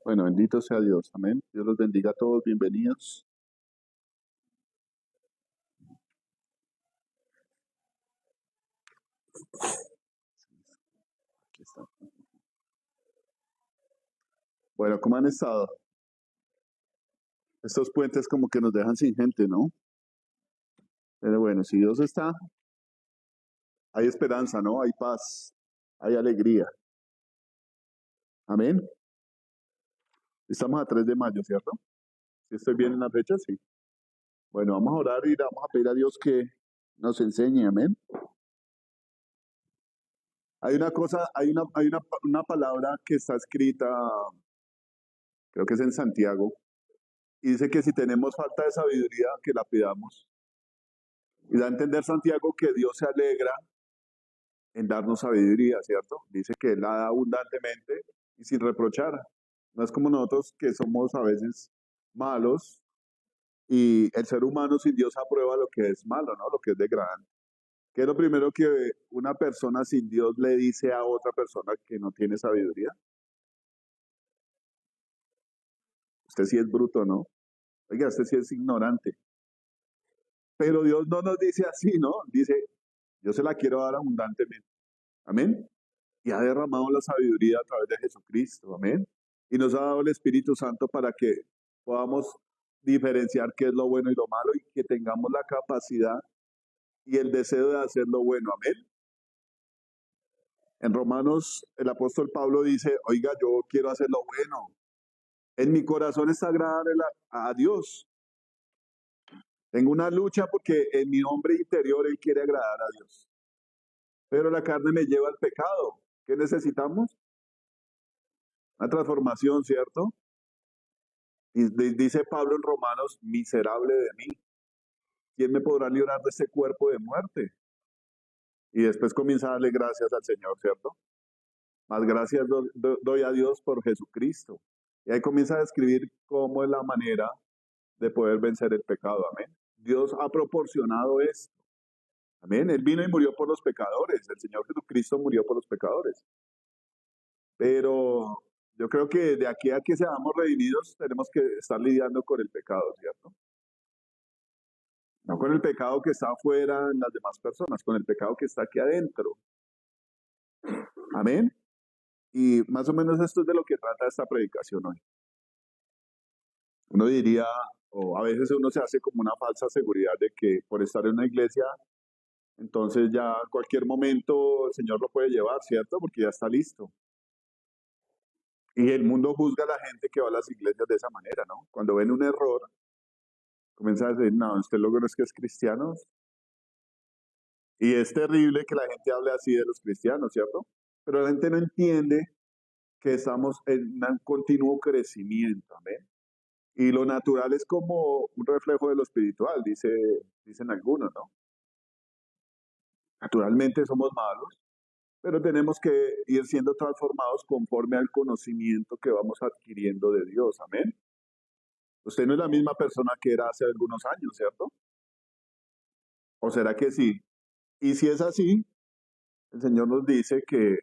Bueno, bendito sea Dios. Amén. Dios los bendiga a todos. Bienvenidos. Aquí está. Bueno, ¿cómo han estado? Estos puentes como que nos dejan sin gente, ¿no? Pero bueno, si Dios está, hay esperanza, ¿no? Hay paz, hay alegría. Amén. Estamos a 3 de mayo, ¿cierto? Si estoy bien en la fecha, sí. Bueno, vamos a orar y le vamos a pedir a Dios que nos enseñe, amén. Hay una cosa, una palabra que está escrita, creo que es en Santiago, y dice que si tenemos falta de sabiduría, que la pidamos. Y da a entender Santiago que Dios se alegra en darnos sabiduría, ¿cierto? Dice que Él la da abundantemente y sin reprochar. No es como nosotros que somos a veces malos y el ser humano sin Dios aprueba lo que es malo, ¿no? Lo que es degradante. ¿Qué es lo primero que una persona sin Dios le dice a otra persona que no tiene sabiduría? Usted sí es bruto, ¿no? Oiga, usted sí es ignorante. Pero Dios no nos dice así, ¿no? Dice, yo se la quiero dar abundantemente. Amén. Y ha derramado la sabiduría a través de Jesucristo. Amén. Y nos ha dado el Espíritu Santo para que podamos diferenciar qué es lo bueno y lo malo y que tengamos la capacidad y el deseo de hacer lo bueno. Amén. En Romanos, el apóstol Pablo dice, oiga, yo quiero hacer lo bueno. En mi corazón está agradar a Dios. Tengo una lucha porque en mi hombre interior Él quiere agradar a Dios. Pero la carne me lleva al pecado. ¿Qué necesitamos? Una transformación, ¿cierto? Y dice Pablo en Romanos, miserable de mí. ¿Quién me podrá librar de este cuerpo de muerte? Y después comienza a darle gracias al Señor, ¿cierto? Más gracias doy a Dios por Jesucristo. Y ahí comienza a describir cómo es la manera de poder vencer el pecado. Amén. Dios ha proporcionado esto. Amén. Él vino y murió por los pecadores. El Señor Jesucristo murió por los pecadores. Pero yo creo que de aquí a que seamos redimidos tenemos que estar lidiando con el pecado, ¿cierto? No con el pecado que está afuera en las demás personas, con el pecado que está aquí adentro. Amén. Y más o menos esto es de lo que trata esta predicación hoy. Uno diría, o a veces uno se hace como una falsa seguridad de que por estar en una iglesia, entonces ya en cualquier momento el Señor lo puede llevar, ¿cierto? Porque ya está listo. Y el mundo juzga a la gente que va a las iglesias de esa manera, ¿no? Cuando ven un error, comienza a decir, no, usted luego no es que es cristiano. Y es terrible que la gente hable así de los cristianos, ¿cierto? Pero la gente no entiende que estamos en un continuo crecimiento, ¿amén? Y lo natural es como un reflejo de lo espiritual, dicen algunos, ¿no? Naturalmente somos malos, pero tenemos que ir siendo transformados conforme al conocimiento que vamos adquiriendo de Dios, amén. Usted no es la misma persona que era hace algunos años, ¿cierto? ¿O será que sí? Y si es así, el Señor nos dice que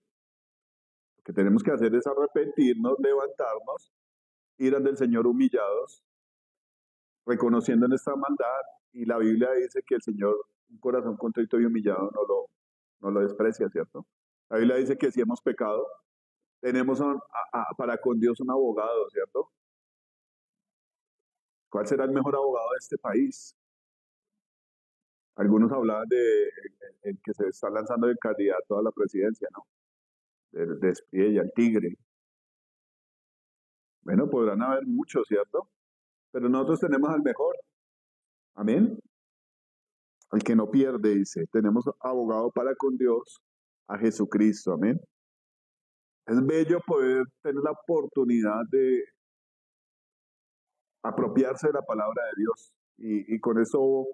lo que tenemos que hacer es arrepentirnos, levantarnos, ir ante el Señor humillados, reconociendo nuestra maldad. Y la Biblia dice que el Señor, un corazón contrito y humillado, no lo desprecia, ¿cierto? La Biblia dice que si hemos pecado, tenemos para con Dios un abogado, ¿cierto? ¿Cuál será el mejor abogado de este país? Algunos hablaban de el que se está lanzando de candidato a la presidencia, ¿no? De Espriella, el tigre. Bueno, podrán haber muchos, ¿cierto? Pero nosotros tenemos al mejor. Amén. El que no pierde, dice, tenemos abogado para con Dios, a Jesucristo. Amén. Es bello poder tener la oportunidad de apropiarse de la palabra de Dios. Y con eso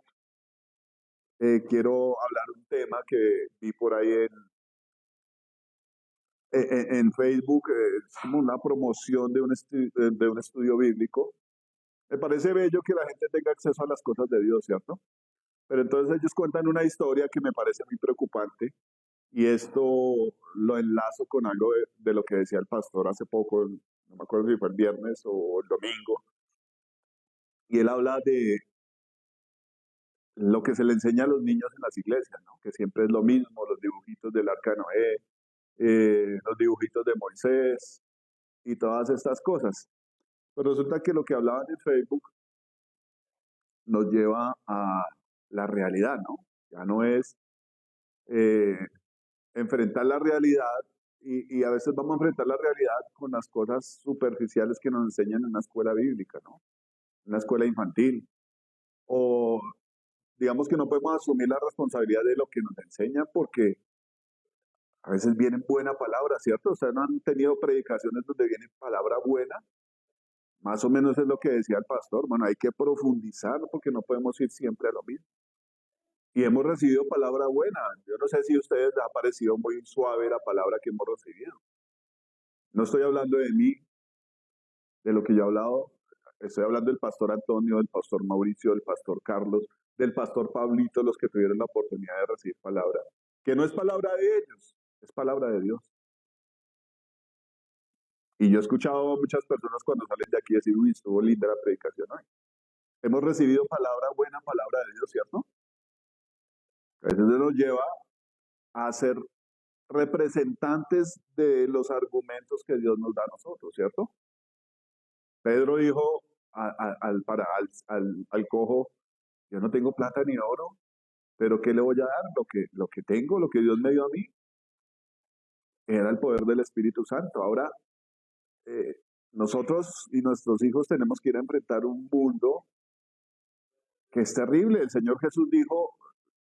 quiero hablar un tema que vi por ahí en Facebook. Es como una promoción de un estudio bíblico. Me parece bello que la gente tenga acceso a las cosas de Dios, ¿cierto? Pero entonces ellos cuentan una historia que me parece muy preocupante y esto lo enlazo con algo de lo que decía el pastor hace poco, no me acuerdo si fue el viernes o el domingo, y él habla de lo que se le enseña a los niños en las iglesias, ¿no? Que siempre es lo mismo, los dibujitos del arca de Noé, los dibujitos de Moisés y todas estas cosas. Pero resulta que lo que hablaban en Facebook nos lleva a la realidad, ¿no? Ya no es eh, enfrentar la realidad y a veces vamos a enfrentar la realidad con las cosas superficiales que nos enseñan en una escuela bíblica, ¿no? En una escuela infantil. O digamos que no podemos asumir la responsabilidad de lo que nos enseñan porque a veces vienen buena palabra, ¿cierto? Ustedes no han tenido predicaciones donde viene palabra buena. Más o menos es lo que decía el pastor. Bueno, hay que profundizar porque no podemos ir siempre a lo mismo. Y hemos recibido palabra buena. Yo no sé si a ustedes les ha parecido muy suave la palabra que hemos recibido. No estoy hablando de mí, de lo que yo he hablado. Estoy hablando del pastor Antonio, del pastor Mauricio, del pastor Carlos, del pastor Pablito, los que tuvieron la oportunidad de recibir palabra. Que no es palabra de ellos, es palabra de Dios. Y yo he escuchado a muchas personas cuando salen de aquí decir, uy, estuvo linda la predicación hoy. Hemos recibido palabra buena, palabra de Dios, ¿cierto? Eso nos lleva a ser representantes de los argumentos que Dios nos da a nosotros, ¿cierto? Pedro dijo al cojo, yo no tengo plata ni oro, pero ¿qué le voy a dar? Lo que tengo, lo que Dios me dio a mí, era el poder del Espíritu Santo. Ahora, eh, nosotros y nuestros hijos tenemos que ir a enfrentar un mundo que es terrible. El Señor Jesús dijo,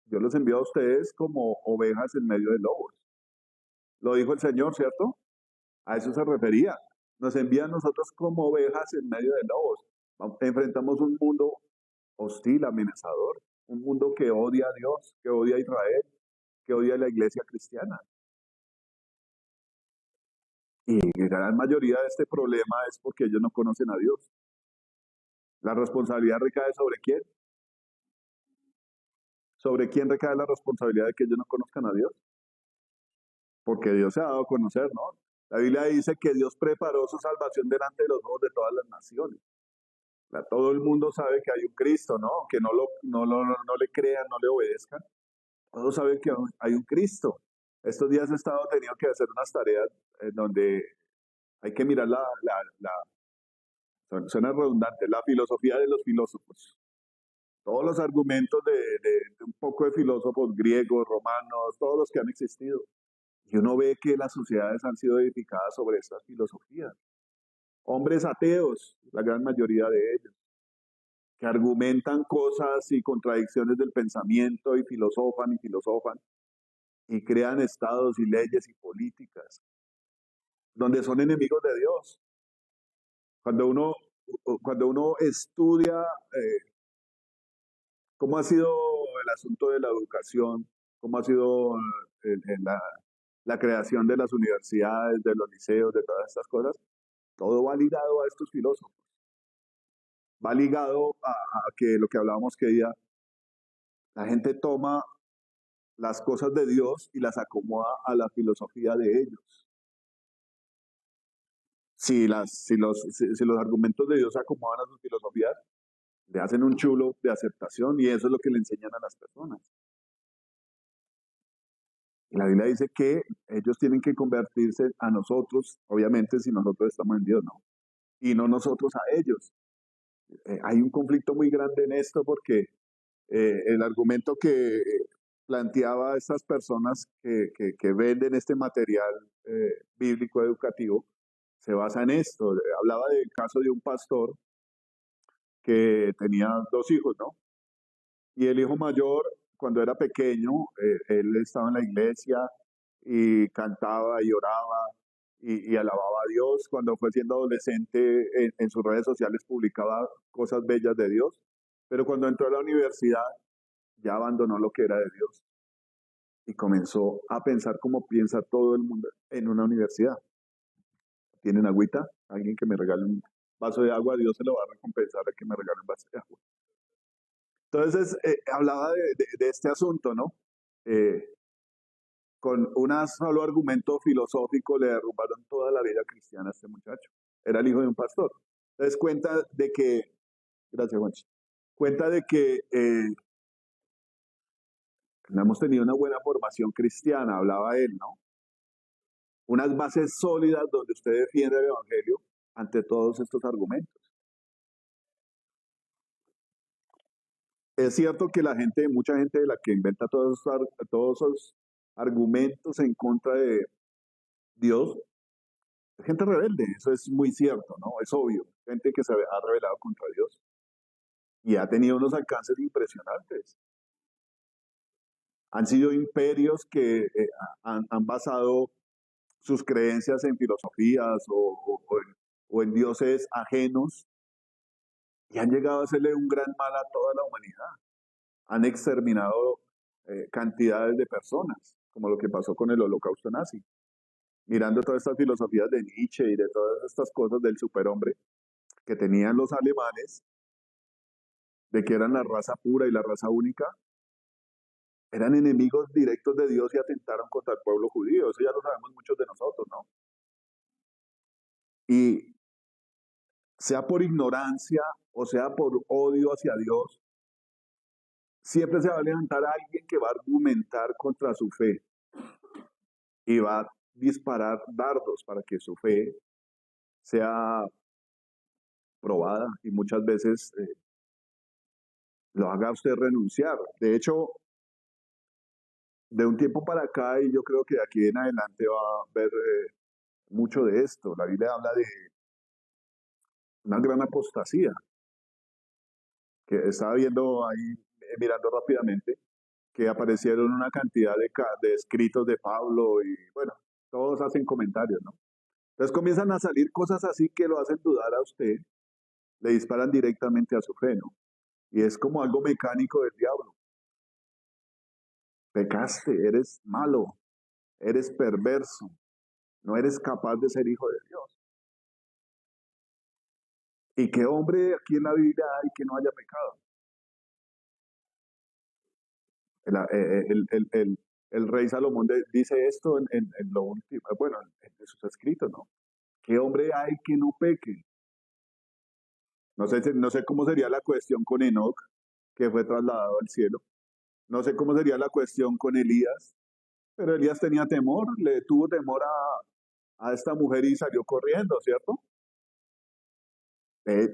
yo los envío a ustedes como ovejas en medio de lobos. Lo dijo el Señor, ¿cierto? A eso se refería. Nos envía a nosotros como ovejas en medio de lobos. Enfrentamos un mundo hostil, amenazador, un mundo que odia a Dios, que odia a Israel, que odia a la iglesia cristiana. Y la gran mayoría de este problema es porque ellos no conocen a Dios. La responsabilidad recae sobre quién. ¿Sobre quién recae la responsabilidad de que ellos no conozcan a Dios? Porque Dios se ha dado a conocer, ¿no? La Biblia dice que Dios preparó su salvación delante de los ojos de todas las naciones. Todo el mundo sabe que hay un Cristo, ¿no? Que no le crean, no le obedezcan. Todos saben que hay un Cristo. Estos días he estado teniendo que hacer unas tareas en donde hay que mirar suena redundante, la filosofía de los filósofos. Todos los argumentos de un poco de filósofos griegos, romanos, todos los que han existido. Y uno ve que las sociedades han sido edificadas sobre estas filosofías. Hombres ateos, la gran mayoría de ellos, que argumentan cosas y contradicciones del pensamiento y filosofan y crean estados y leyes y políticas donde son enemigos de Dios. Cuando uno, cuando uno estudia cómo ha sido el asunto de la educación, cómo ha sido la creación de las universidades, de los liceos, de todas estas cosas, todo va ligado a estos filósofos. Va ligado a que lo que hablábamos que día, la gente toma las cosas de Dios y las acomoda a la filosofía de ellos. Si los argumentos de Dios se acomodan a sus filosofías, le hacen un chulo de aceptación y eso es lo que le enseñan a las personas. Y la Biblia dice que ellos tienen que convertirse a nosotros, obviamente si nosotros estamos en Dios, ¿no? Y no nosotros a ellos. Hay un conflicto muy grande en esto porque el argumento que planteaba estas personas que venden este material bíblico educativo se basa en esto. Hablaba del caso de un pastor que tenía dos hijos, ¿no? Y el hijo mayor, cuando era pequeño, él estaba en la iglesia y cantaba y oraba y alababa a Dios. Cuando fue siendo adolescente, en sus redes sociales publicaba cosas bellas de Dios. Pero cuando entró a la universidad, ya abandonó lo que era de Dios y comenzó a pensar como piensa todo el mundo en una universidad. ¿Tienen agüita? ¿Alguien que me regale un vaso de agua, Dios se lo va a recompensar a que me regale un vaso de agua. Entonces, hablaba de este asunto, ¿no? Eh, con un solo argumento filosófico le derrumbaron toda la vida cristiana a este muchacho. Era el hijo de un pastor. Entonces cuenta de que, gracias Juancho, cuenta de que no hemos tenido una buena formación cristiana, hablaba él, ¿no? Unas bases sólidas donde usted defiende el Evangelio ante todos estos argumentos. Es cierto que mucha gente de la que inventa todos esos argumentos en contra de Dios, es gente rebelde, eso es muy cierto, ¿no? Es obvio, gente que se ha rebelado contra Dios y ha tenido unos alcances impresionantes. Han sido imperios que han basado sus creencias en filosofías o en dioses ajenos y han llegado a hacerle un gran mal a toda la humanidad. Han exterminado cantidades de personas, como lo que pasó con el holocausto nazi. Mirando todas estas filosofías de Nietzsche y de todas estas cosas del superhombre que tenían los alemanes, de que eran la raza pura y la raza única, eran enemigos directos de Dios y atentaron contra el pueblo judío. Eso ya lo sabemos muchos de nosotros, ¿no? Y sea por ignorancia o sea por odio hacia Dios, siempre se va a levantar alguien que va a argumentar contra su fe y va a disparar dardos para que su fe sea probada y muchas veces lo haga usted renunciar. De hecho, de un tiempo para acá, y yo creo que de aquí en adelante va a haber mucho de esto. La Biblia habla de una gran apostasía, que estaba viendo ahí, mirando rápidamente, que aparecieron una cantidad de escritos de Pablo y bueno, todos hacen comentarios, ¿no? Entonces comienzan a salir cosas así que lo hacen dudar a usted, le disparan directamente a su fe, ¿no? Y es como algo mecánico del diablo. Pecaste, eres malo, eres perverso, no eres capaz de ser hijo de Dios. ¿Y qué hombre aquí en la Biblia hay que no haya pecado? El rey Salomón dice esto en lo último, bueno, en sus escritos, ¿no? ¿Qué hombre hay que no peque? No sé cómo sería la cuestión con Enoc, que fue trasladado al cielo. No sé cómo sería la cuestión con Elías, pero Elías tenía temor, le tuvo temor a esta mujer y salió corriendo, ¿cierto?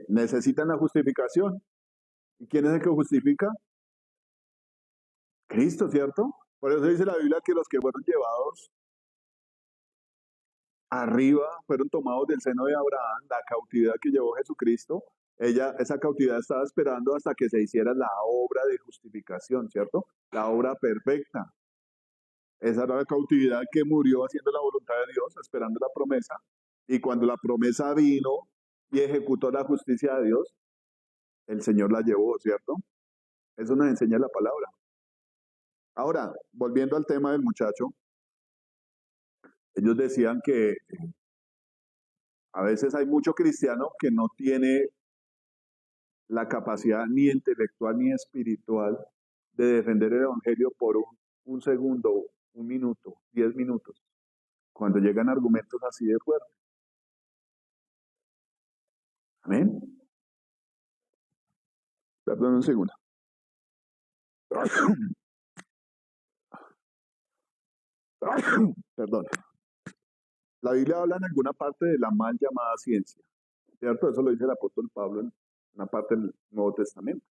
Necesitan la justificación. ¿Y quién es el que justifica? Cristo, ¿cierto? Por eso dice la Biblia que los que fueron llevados arriba fueron tomados del seno de Abraham, la cautividad que llevó Jesucristo. Esa cautividad estaba esperando hasta que se hiciera la obra de justificación, ¿cierto? La obra perfecta. Esa era la cautividad que murió haciendo la voluntad de Dios, esperando la promesa. Y cuando la promesa vino y ejecutó la justicia de Dios, el Señor la llevó, ¿cierto? Eso nos enseña la palabra. Ahora, volviendo al tema del muchacho, ellos decían que a veces hay mucho cristiano que no tiene la capacidad ni intelectual ni espiritual de defender el Evangelio por un segundo, un minuto, 10 minutos, cuando llegan argumentos así de fuertes. Amén. Perdón un segundo. Perdón. La Biblia habla en alguna parte de la mal llamada ciencia, ¿cierto? Eso lo dice el apóstol Pablo en una parte del Nuevo Testamento.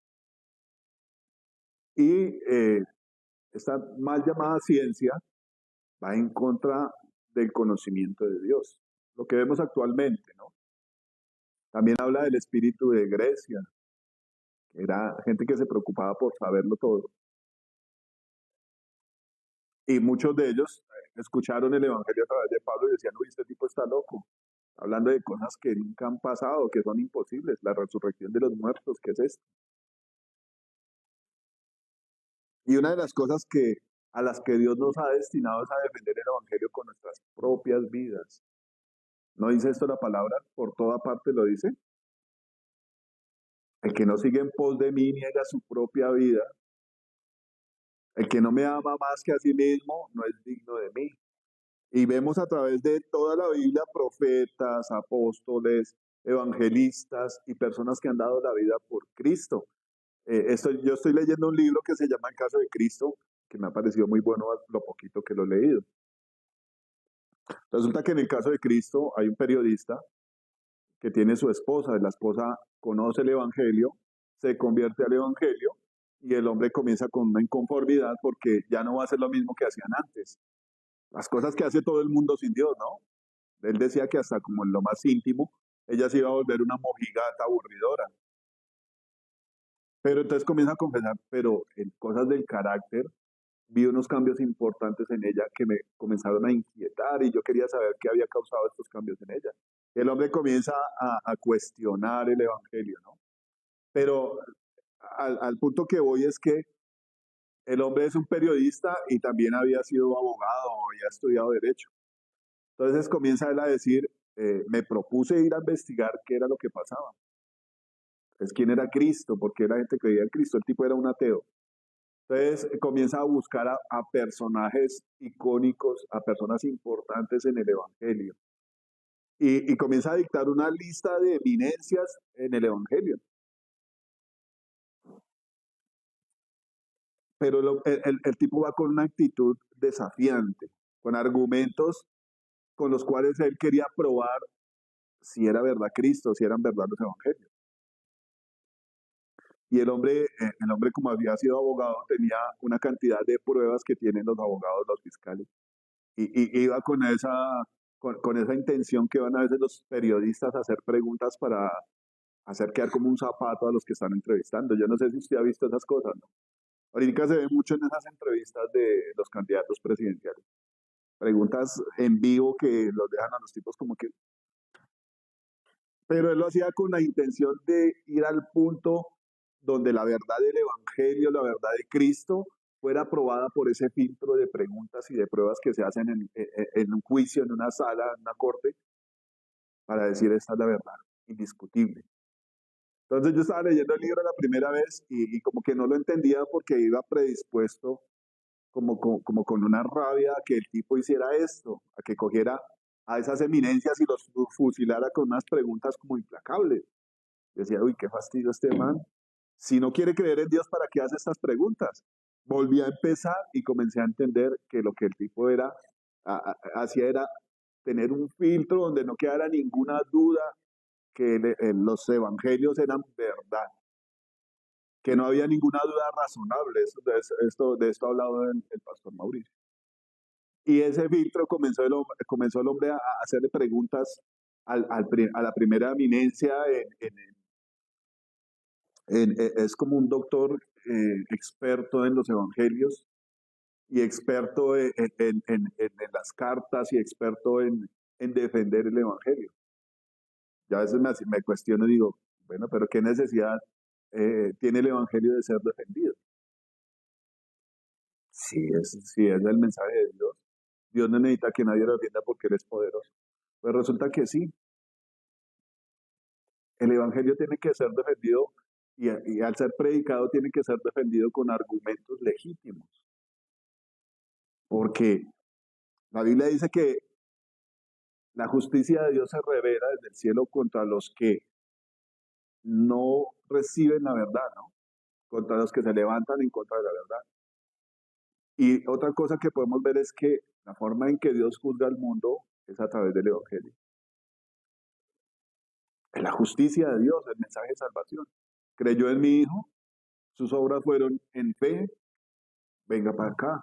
Y esta mal llamada ciencia va en contra del conocimiento de Dios, lo que vemos actualmente, ¿no? También habla del espíritu de Grecia, que era gente que se preocupaba por saberlo todo. Y muchos de ellos escucharon el Evangelio a través de Pablo y decían, uy, este tipo está loco, hablando de cosas que nunca han pasado, que son imposibles, la resurrección de los muertos, ¿qué es esto? Y una de las cosas a las que Dios nos ha destinado es a defender el Evangelio con nuestras propias vidas. ¿No dice esto la palabra? Por toda parte lo dice. El que no sigue en pos de mí niega su propia vida. El que no me ama más que a sí mismo no es digno de mí. Y vemos a través de toda la Biblia profetas, apóstoles, evangelistas y personas que han dado la vida por Cristo. Yo estoy leyendo un libro que se llama El caso de Cristo, que me ha parecido muy bueno lo poquito que lo he leído. Resulta que en el caso de Cristo hay un periodista que tiene su esposa, y la esposa conoce el Evangelio, se convierte al Evangelio y el hombre comienza con una inconformidad porque ya no va a hacer lo mismo que hacían antes. Las cosas que hace todo el mundo sin Dios, ¿no? Él decía que hasta como en lo más íntimo, ella se iba a volver una mojigata aburridora. Pero entonces comienza a confesar, pero en cosas del carácter vi unos cambios importantes en ella que me comenzaron a inquietar y yo quería saber qué había causado estos cambios en ella. El hombre comienza a cuestionar el Evangelio, ¿no? Pero al punto que voy es que el hombre es un periodista y también había sido abogado, había estudiado derecho. Entonces comienza él a decir, me propuse ir a investigar qué era lo que pasaba. Es quién era Cristo, porque la gente creía en Cristo, el tipo era un ateo. Entonces comienza a buscar a personajes icónicos, a personas importantes en el Evangelio. Y comienza a dictar una lista de eminencias en el Evangelio. Pero el tipo va con una actitud desafiante, con argumentos con los cuales él quería probar si era verdad Cristo, si eran verdad los Evangelios. Y el hombre como había sido abogado, tenía una cantidad de pruebas que tienen los abogados, los fiscales. Y iba con esa intención que van a veces los periodistas a hacer preguntas para hacer quedar como un zapato a los que están entrevistando. Yo no sé si usted ha visto esas cosas, ¿no? Ahorita se ve mucho en esas entrevistas de los candidatos presidenciales. Preguntas en vivo que los dejan a los tipos como que... Pero él lo hacía con la intención de ir al punto donde la verdad del Evangelio, la verdad de Cristo, fuera aprobada por ese filtro de preguntas y de pruebas que se hacen en un juicio, en una sala, en una corte, para decir esta es la verdad, indiscutible. Entonces yo estaba leyendo el libro la primera vez y como que no lo entendía porque iba predispuesto como con una rabia a que el tipo hiciera esto, a que cogiera a esas eminencias y los fusilara con unas preguntas como implacables. Decía, uy, qué fastidio este man. Si no quiere creer en Dios, ¿para qué hace estas preguntas? Volví a empezar y comencé a entender que lo que el tipo hacía era tener un filtro donde no quedara ninguna duda que los evangelios eran verdad, que no había ninguna duda razonable. De esto ha hablado el pastor Mauricio. Y ese filtro comenzó el hombre a hacerle preguntas a la primera eminencia es como un doctor experto en los evangelios y experto en las cartas y experto en defender el evangelio. Ya a veces me cuestiono y digo, bueno, pero ¿qué necesidad tiene el evangelio de ser defendido? Si es el mensaje de Dios. Dios no necesita que nadie lo defienda porque Él es poderoso. Pues resulta que sí, el evangelio tiene que ser defendido y al ser predicado tiene que ser defendido con argumentos legítimos. Porque la Biblia dice que la justicia de Dios se revela desde el cielo contra los que no reciben la verdad, ¿no? Contra los que se levantan en contra de la verdad. Y otra cosa que podemos ver es que la forma en que Dios juzga al mundo es a través del Evangelio. Es la justicia de Dios, el mensaje de salvación. Creyó en mi Hijo, sus obras fueron en fe, venga para acá.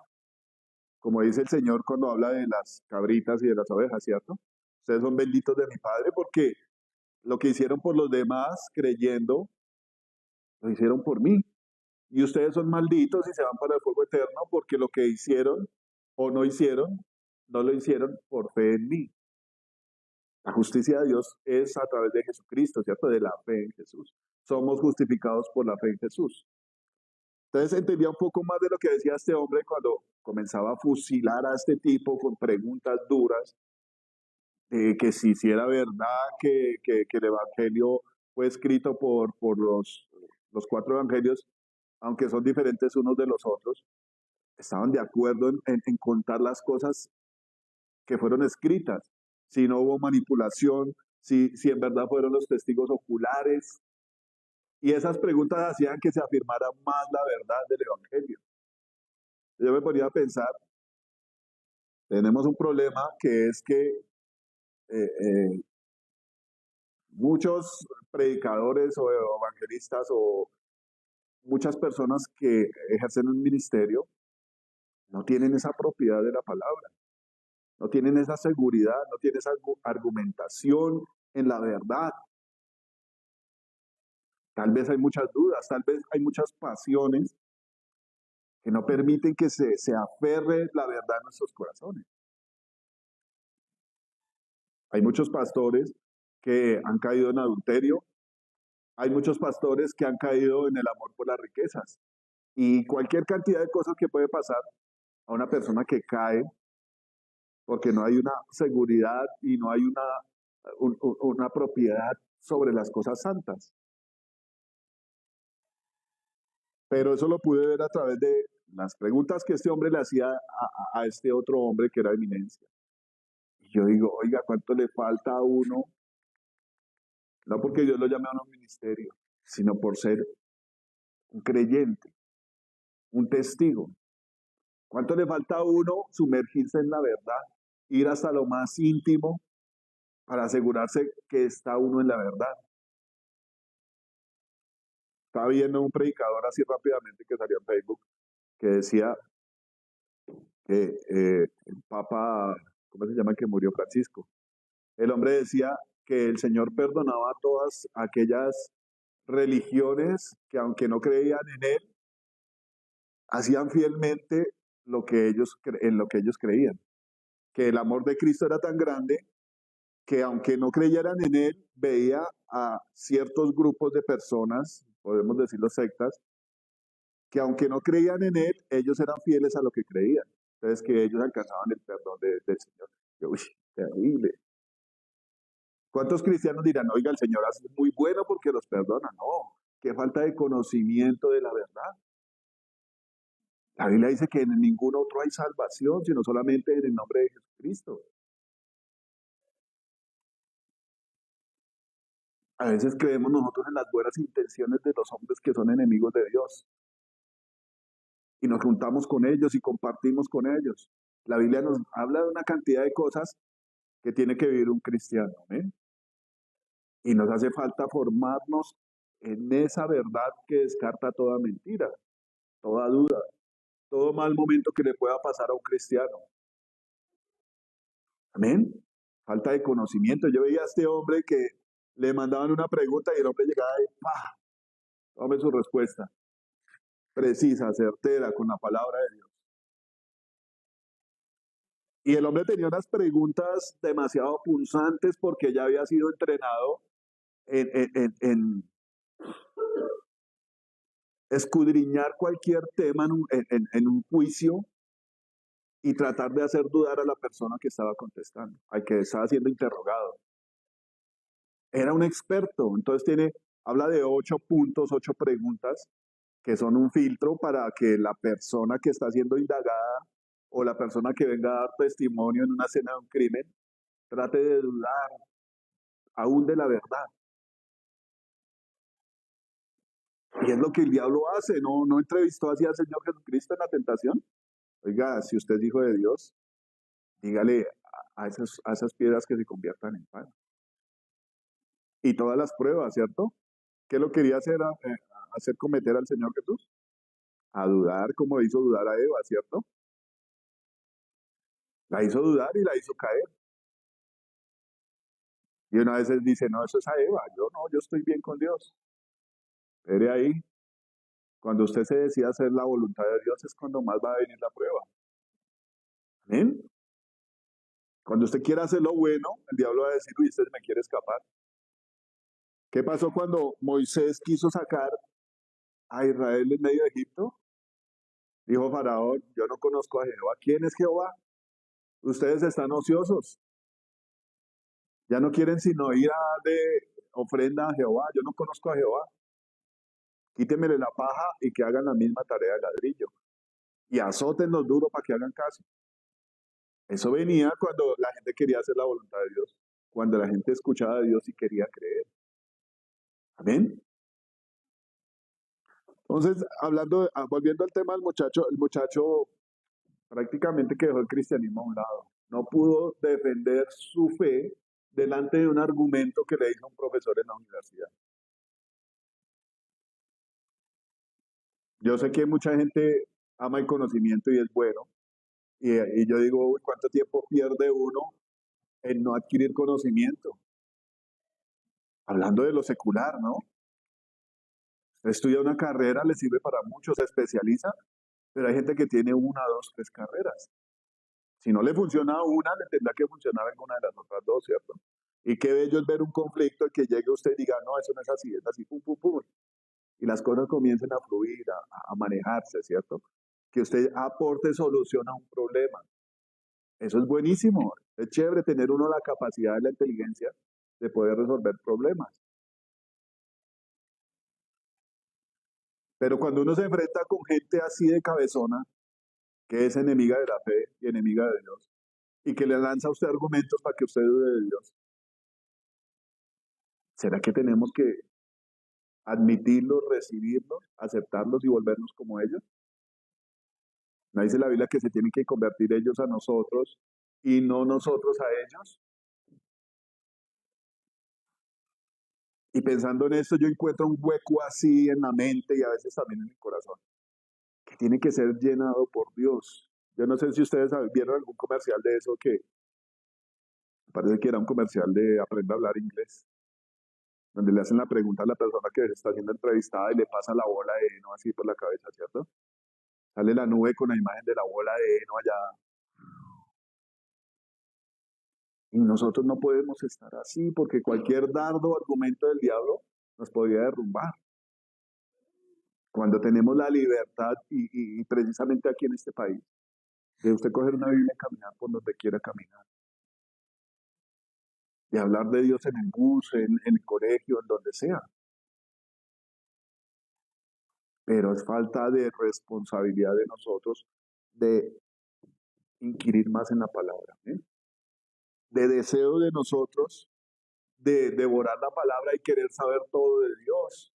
Como dice el Señor cuando habla de las cabritas y de las ovejas, ¿cierto? Ustedes son benditos de mi Padre porque lo que hicieron por los demás creyendo, lo hicieron por mí. Y ustedes son malditos y se van para el fuego eterno porque lo que hicieron o no hicieron, no lo hicieron por fe en mí. La justicia de Dios es a través de Jesucristo, ¿cierto? De la fe en Jesús. Somos justificados por la fe en Jesús. Entonces entendía un poco más de lo que decía este hombre cuando comenzaba a fusilar a este tipo con preguntas duras, que si era verdad que el Evangelio fue escrito por los cuatro evangelios, aunque son diferentes unos de los otros, estaban de acuerdo en contar las cosas que fueron escritas, si no hubo manipulación, si en verdad fueron los testigos oculares, y esas preguntas hacían que se afirmara más la verdad del Evangelio. Yo me ponía a pensar, tenemos un problema que es que muchos predicadores o evangelistas o muchas personas que ejercen un ministerio no tienen esa propiedad de la palabra, no tienen esa seguridad, no tienen esa argumentación en la verdad. Tal vez hay muchas dudas, tal vez hay muchas pasiones que no permiten que se aferre la verdad en nuestros corazones. Hay muchos pastores que han caído en adulterio, hay muchos pastores que han caído en el amor por las riquezas y cualquier cantidad de cosas que puede pasar a una persona que cae porque no hay una seguridad y no hay una propiedad sobre las cosas santas. Pero eso lo pude ver a través de las preguntas que este hombre le hacía a este otro hombre que era eminencia. Y yo digo, oiga, ¿cuánto le falta a uno? No porque Dios lo llame a un ministerio, sino por ser un creyente, un testigo. ¿Cuánto le falta a uno sumergirse en la verdad, ir hasta lo más íntimo para asegurarse que está uno en la verdad? Estaba viendo un predicador así rápidamente que salió en Facebook que decía que el Papa, ¿cómo se llama? Que murió Francisco. El hombre decía que el Señor perdonaba a todas aquellas religiones que aunque no creían en Él, hacían fielmente en lo que ellos creían. Que el amor de Cristo era tan grande que aunque no creyeran en Él, veía a ciertos grupos de personas, podemos decirlo sectas, que aunque no creían en Él, ellos eran fieles a lo que creían. Entonces que ellos alcanzaban el perdón del Señor. Uy, terrible. ¿Cuántos cristianos dirán, oiga, el Señor es muy bueno porque los perdona? No, qué falta de conocimiento de la verdad. La Biblia dice que en ningún otro hay salvación, sino solamente en el nombre de Jesucristo. A veces creemos nosotros en las buenas intenciones de los hombres que son enemigos de Dios. Y nos juntamos con ellos y compartimos con ellos. La Biblia nos habla de una cantidad de cosas que tiene que vivir un cristiano. ¿Eh? Y nos hace falta formarnos en esa verdad que descarta toda mentira, toda duda, todo mal momento que le pueda pasar a un cristiano. Amén. Falta de conocimiento. Yo veía a este hombre que le mandaban una pregunta y el hombre llegaba y ¡pah! Tome su respuesta. Precisa, certera, con la palabra de Dios. Y el hombre tenía unas preguntas demasiado punzantes porque ya había sido entrenado en escudriñar cualquier tema en un juicio y tratar de hacer dudar a la persona que estaba contestando, al que estaba siendo interrogado. Era un experto, entonces habla de 8 puntos, 8 preguntas que son un filtro para que la persona que está siendo indagada o la persona que venga a dar testimonio en una escena de un crimen trate de dudar aún de la verdad. Y es lo que el diablo hace, no entrevistó así al Señor Jesucristo en la tentación. Oiga, si usted es hijo de Dios, dígale a esas piedras que se conviertan en pan. Y todas las pruebas, ¿cierto? ¿Qué lo quería hacer cometer al Señor Jesús? A dudar, como hizo dudar a Eva, ¿cierto? La hizo dudar y la hizo caer. Y una vez él dice, no, eso es a Eva, yo no, yo estoy bien con Dios. Espere ahí, cuando usted se decida hacer la voluntad de Dios es cuando más va a venir la prueba. ¿Amén? Cuando usted quiera hacer lo bueno, el diablo va a decir, uy, usted me quiere escapar. ¿Qué pasó cuando Moisés quiso sacar a Israel en medio de Egipto? Dijo Faraón, yo no conozco a Jehová. ¿Quién es Jehová? Ustedes están ociosos. Ya no quieren sino ir ofrenda a Jehová. Yo no conozco a Jehová. Quítemele la paja y que hagan la misma tarea de ladrillo. Y azótenlos duro para que hagan caso. Eso venía cuando la gente quería hacer la voluntad de Dios. Cuando la gente escuchaba a Dios y quería creer. Amén. Entonces, volviendo al tema del muchacho, el muchacho prácticamente que dejó el cristianismo a un lado. No pudo defender su fe delante de un argumento que le hizo un profesor en la universidad. Yo sé que mucha gente ama el conocimiento y es bueno. Y yo digo, uy, ¿cuánto tiempo pierde uno en no adquirir conocimiento? Hablando de lo secular, ¿no? Estudia una carrera, le sirve para mucho, se especializa, pero hay gente que tiene una, dos, tres carreras. Si no le funciona una, le tendrá que funcionar alguna de las otras dos, ¿cierto? Y qué bello es ver un conflicto y que llegue usted y diga, no, eso no es así, pum, pum, pum. Y las cosas comiencen a fluir, a manejarse, ¿cierto? Que usted aporte solución a un problema. Eso es buenísimo. Es chévere tener uno la capacidad y la inteligencia de poder resolver problemas. Pero cuando uno se enfrenta con gente así de cabezona, que es enemiga de la fe y enemiga de Dios, y que le lanza a usted argumentos para que usted dude de Dios, ¿será que tenemos que admitirlos, recibirlos, aceptarlos y volvernos como ellos? ¿No dice la Biblia que se tienen que convertir ellos a nosotros y no nosotros a ellos? Y pensando en esto, yo encuentro un hueco así en la mente y a veces también en el corazón, que tiene que ser llenado por Dios. Yo no sé si ustedes vieron algún comercial de eso, que parece que era un comercial de Aprenda a hablar inglés, donde le hacen la pregunta a la persona que está siendo entrevistada y le pasa la bola de heno así por la cabeza, ¿cierto? Sale la nube con la imagen de la bola de heno allá. Y nosotros no podemos estar así porque cualquier dardo o argumento del diablo nos podría derrumbar. Cuando tenemos la libertad y precisamente aquí en este país, de usted coger una Biblia y caminar por donde quiera caminar, de hablar de Dios en el bus, en el colegio, en donde sea. Pero es falta de responsabilidad de nosotros de inquirir más en la palabra, ¿eh? De deseo de nosotros de devorar la palabra y querer saber todo de Dios.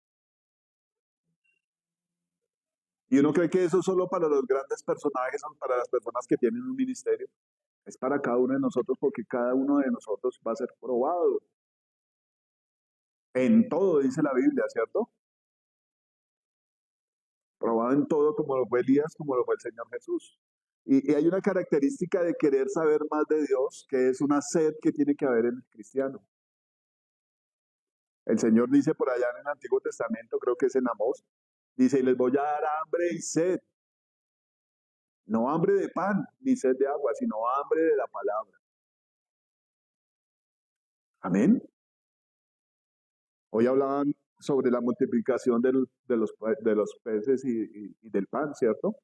Y uno cree que eso es solo para los grandes personajes o para las personas que tienen un ministerio. Es para cada uno de nosotros porque cada uno de nosotros va a ser probado. En todo, dice la Biblia, ¿cierto? Probado en todo como lo fue Elías, como lo fue el Señor Jesús. Y hay una característica de querer saber más de Dios, que es una sed que tiene que haber en el cristiano. El Señor dice por allá en el Antiguo Testamento, creo que es en Amós, dice, y les voy a dar hambre y sed. No hambre de pan, ni sed de agua, sino hambre de la palabra. Amén. Hoy hablaban sobre la multiplicación de los peces y del pan, ¿cierto?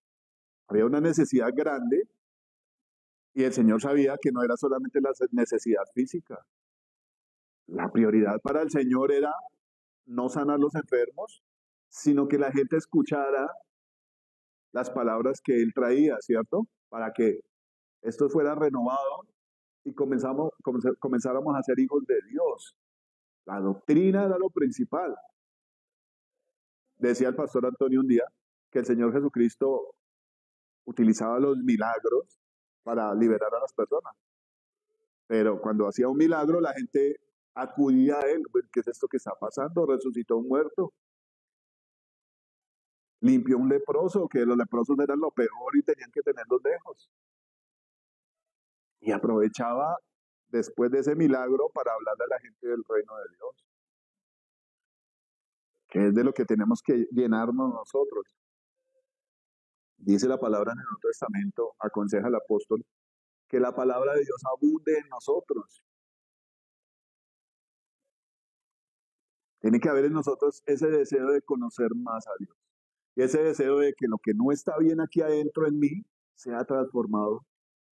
Había una necesidad grande y el Señor sabía que no era solamente la necesidad física. La prioridad para el Señor era no sanar los enfermos, sino que la gente escuchara las palabras que Él traía, ¿cierto? Para que esto fuera renovado y comenzáramos a ser hijos de Dios. La doctrina era lo principal. Decía el pastor Antonio un día que el Señor Jesucristo utilizaba los milagros para liberar a las personas. Pero cuando hacía un milagro, la gente acudía a él. ¿Qué es esto que está pasando? Resucitó un muerto. Limpió un leproso, que los leprosos eran lo peor y tenían que tenerlos lejos. Y aprovechaba después de ese milagro para hablarle a la gente del reino de Dios, que es de lo que tenemos que llenarnos nosotros. Dice la palabra en el Nuevo Testamento, aconseja el apóstol, que la palabra de Dios abunde en nosotros. Tiene que haber en nosotros ese deseo de conocer más a Dios. Y ese deseo de que lo que no está bien aquí adentro en mí sea transformado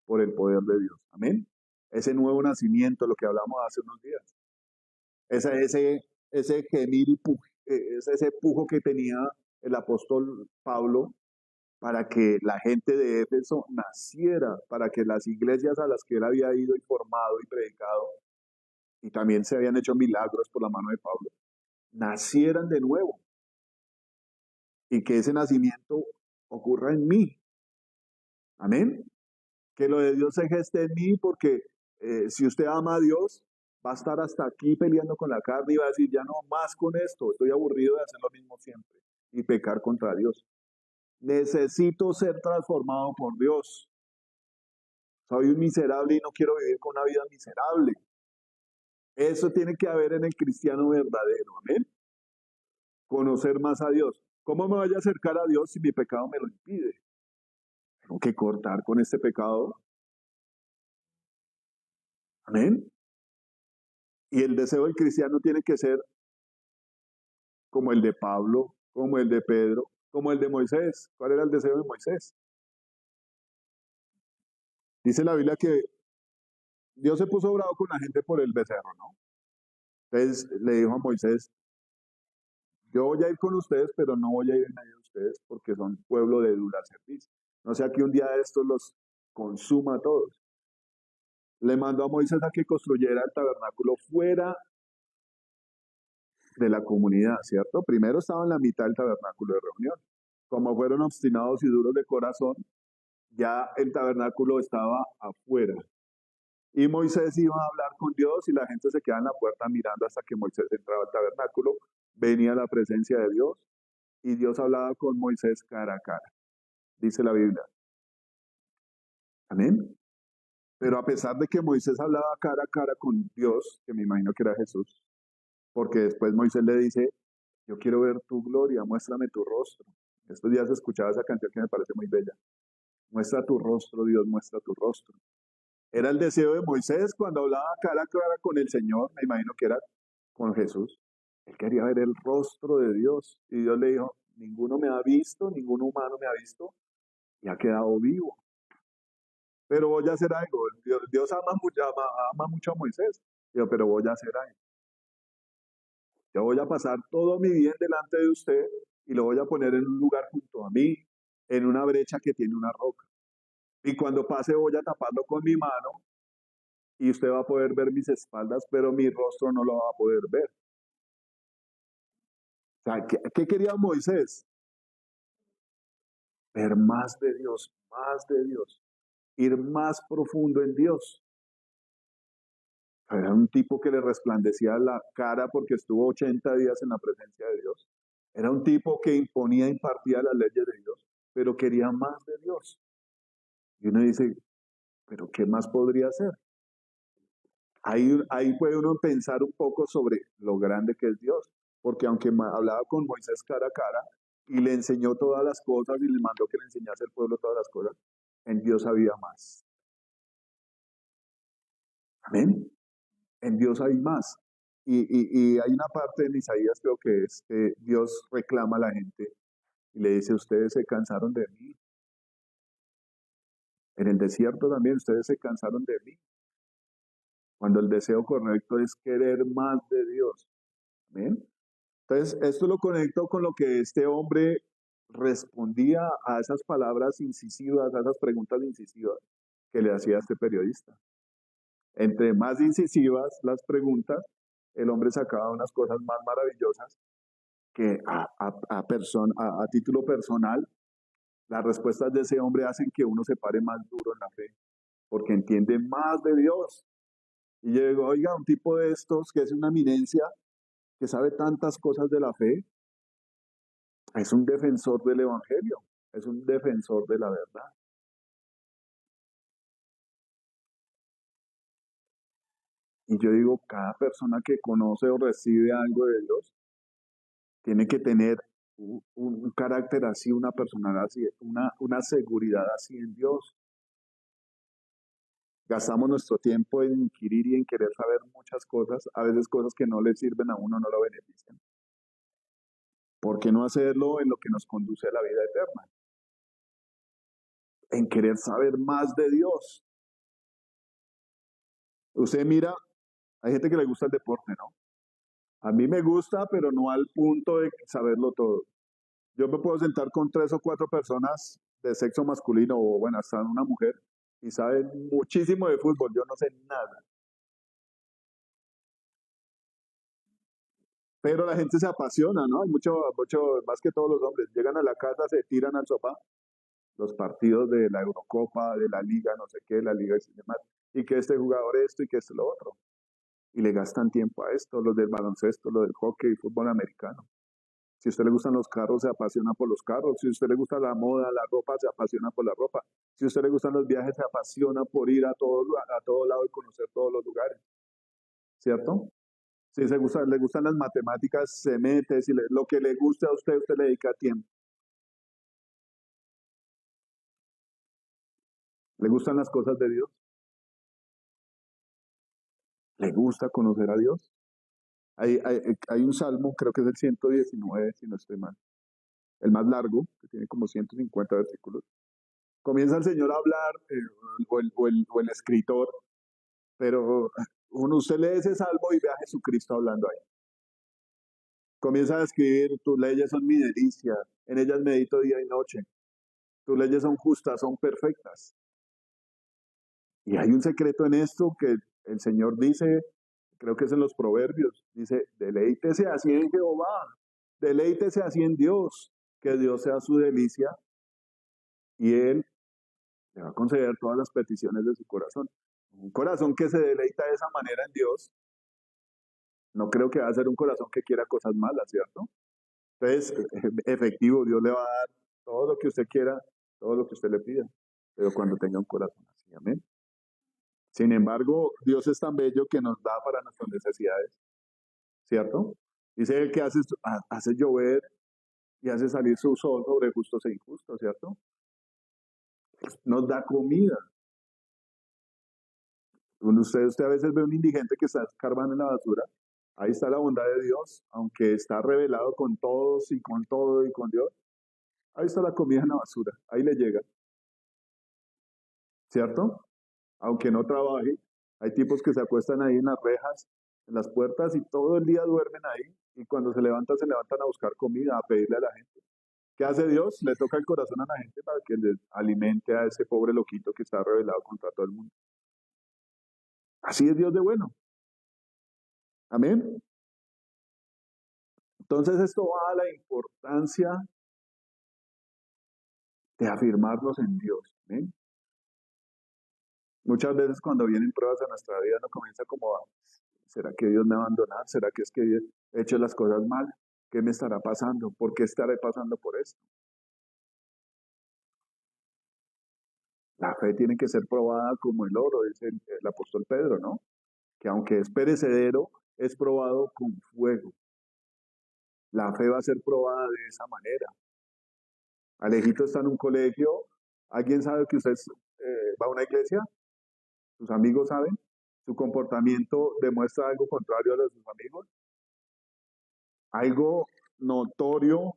por el poder de Dios. Amén. Ese nuevo nacimiento, lo que hablamos hace unos días. Ese ese gemir y es ese pujo que tenía el apóstol Pablo para que la gente de Éfeso naciera, para que las iglesias a las que él había ido y formado y predicado, y también se habían hecho milagros por la mano de Pablo, nacieran de nuevo y que ese nacimiento ocurra en mí. Amén. Que lo de Dios se geste en mí porque si usted ama a Dios, va a estar hasta aquí peleando con la carne y va a decir, ya no más con esto, estoy aburrido de hacer lo mismo siempre y pecar contra Dios. Necesito ser transformado por Dios. Soy un miserable y no quiero vivir con una vida miserable. Eso tiene que haber en el cristiano verdadero. Amén. Conocer más a Dios. ¿Cómo me voy a acercar a Dios si mi pecado me lo impide? Tengo que cortar con este pecado. Amén. Y el deseo del cristiano tiene que ser como el de Pablo, como el de Pedro, como el de Moisés. ¿Cuál era el deseo de Moisés? Dice la Biblia que Dios se puso bravo con la gente por el becerro, ¿no? Entonces le dijo a Moisés, yo voy a ir con ustedes, pero no voy a ir en medio de ustedes porque son pueblo de dura servicio. No sea que un día de estos los consuma a todos. Le mandó a Moisés a que construyera el tabernáculo fuera de la comunidad, ¿cierto? Primero estaba en la mitad del tabernáculo de reunión. Como fueron obstinados y duros de corazón, ya el tabernáculo estaba afuera. Y Moisés iba a hablar con Dios y la gente se quedaba en la puerta mirando hasta que Moisés entraba al tabernáculo, venía la presencia de Dios y Dios hablaba con Moisés cara a cara, dice la Biblia. Amén. Pero a pesar de que Moisés hablaba cara a cara con Dios, que me imagino que era Jesús, porque después Moisés le dice, yo quiero ver tu gloria, muéstrame tu rostro. Estos días escuchaba esa canción que me parece muy bella. Muestra tu rostro, Dios, muestra tu rostro. Era el deseo de Moisés cuando hablaba cara a cara con el Señor, me imagino que era con Jesús. Él quería ver el rostro de Dios. Y Dios le dijo, ninguno me ha visto, ningún humano me ha visto y ha quedado vivo. Pero voy a hacer algo. Dios ama mucho a Moisés. Digo, pero voy a hacer algo. Yo voy a pasar todo mi bien delante de usted y lo voy a poner en un lugar junto a mí, en una brecha que tiene una roca. Y cuando pase voy a taparlo con mi mano y usted va a poder ver mis espaldas, pero mi rostro no lo va a poder ver. O sea, ¿qué quería Moisés? Ver más de Dios, ir más profundo en Dios. Era un tipo que le resplandecía la cara porque estuvo 80 días en la presencia de Dios. Era un tipo que imponía, impartía las leyes de Dios, pero quería más de Dios. Y uno dice, ¿pero qué más podría hacer? Ahí puede uno pensar un poco sobre lo grande que es Dios, porque aunque hablaba con Moisés cara a cara y le enseñó todas las cosas y le mandó que le enseñase al pueblo todas las cosas, en Dios había más. Amén. En Dios hay más. Y hay una parte en Isaías, creo que es que Dios reclama a la gente y le dice, ustedes se cansaron de mí. En el desierto también ustedes se cansaron de mí. Cuando el deseo correcto es querer más de Dios. Amén. Entonces, esto lo conecto con lo que este hombre respondía a esas palabras incisivas, a esas preguntas incisivas que le hacía este periodista. Entre más incisivas las preguntas, el hombre sacaba unas cosas más maravillosas que a título personal, las respuestas de ese hombre hacen que uno se pare más duro en la fe, porque entiende más de Dios. Y yo digo, oiga, un tipo de estos que es una eminencia, que sabe tantas cosas de la fe, es un defensor del Evangelio, es un defensor de la verdad. Y yo digo, cada persona que conoce o recibe algo de Dios tiene que tener un carácter así, una personalidad así, una seguridad así en Dios. Gastamos nuestro tiempo en inquirir y en querer saber muchas cosas, a veces cosas que no le sirven a uno, no lo benefician. ¿Por qué no hacerlo en lo que nos conduce a la vida eterna? En querer saber más de Dios. Usted mira, hay gente que le gusta el deporte, ¿no? A mí me gusta, pero no al punto de saberlo todo. Yo me puedo sentar con tres o cuatro personas de sexo masculino o bueno, hasta una mujer y saben muchísimo de fútbol. Yo no sé nada. Pero la gente se apasiona, ¿no? Hay más que todos los hombres. Llegan a la casa, se tiran al sofá, los partidos de la Eurocopa, de la Liga, no sé qué, la Liga y demás. Y que este jugador esto y que este lo otro. Y le gastan tiempo a esto, los del baloncesto, los del hockey, fútbol americano. Si a usted le gustan los carros, se apasiona por los carros. Si a usted le gusta la moda, la ropa, se apasiona por la ropa. Si a usted le gustan los viajes, se apasiona por ir a todo lado y conocer todos los lugares, ¿cierto? Si le gustan las matemáticas, se mete. Si lo que le guste a usted, usted le dedica tiempo. ¿Le gustan las cosas de Dios? ¿Le gusta conocer a Dios? Hay un salmo, creo que es el 119, si no estoy mal, el más largo, que tiene como 150 versículos. Comienza el Señor a hablar, o el escritor, pero usted lee ese salmo y ve a Jesucristo hablando ahí. Comienza a escribir, tus leyes son mi delicia, en ellas medito día y noche. Tus leyes son justas, son perfectas. Y hay un secreto en esto que el Señor dice, creo que es en los Proverbios, dice, deleítese así en Jehová, deleítese así en Dios, que Dios sea su delicia y Él le va a conceder todas las peticiones de su corazón. Un corazón que se deleita de esa manera en Dios, no creo que va a ser un corazón que quiera cosas malas, ¿cierto? Entonces, efectivo, Dios le va a dar todo lo que usted quiera, todo lo que usted le pida, pero cuando tenga un corazón así, amén. Sin embargo, Dios es tan bello que nos da para nuestras necesidades, ¿cierto? Dice el que hace llover y hace salir su sol sobre justos e injustos, ¿cierto? Nos da comida. Usted a veces ve un indigente que está escarbando en la basura. Ahí está la bondad de Dios, aunque está revelado con todos y con todo y con Dios. Ahí está la comida en la basura, ahí le llega, ¿cierto? Aunque no trabaje, hay tipos que se acuestan ahí en las rejas, en las puertas y todo el día duermen ahí y cuando se levantan a buscar comida, a pedirle a la gente. ¿Qué hace Dios? Le toca el corazón a la gente para que les alimente a ese pobre loquito que está revelado contra todo el mundo. Así es Dios de bueno. Amén. Entonces esto va a la importancia de afirmarnos en Dios. ¿Amén? Muchas veces cuando vienen pruebas a nuestra vida, no comienza como a, ¿será que Dios me va a abandonar? ¿Será que es que he hecho las cosas mal? ¿Qué me estará pasando? ¿Por qué estaré pasando por esto? La fe tiene que ser probada como el oro, dice el apóstol Pedro, ¿no? Que aunque es perecedero, es probado con fuego. La fe va a ser probada de esa manera. Alejito está en un colegio. ¿Alguien sabe que usted va a una iglesia? ¿Sus amigos saben? ¿Su comportamiento demuestra algo contrario a lo de sus amigos? Algo notorio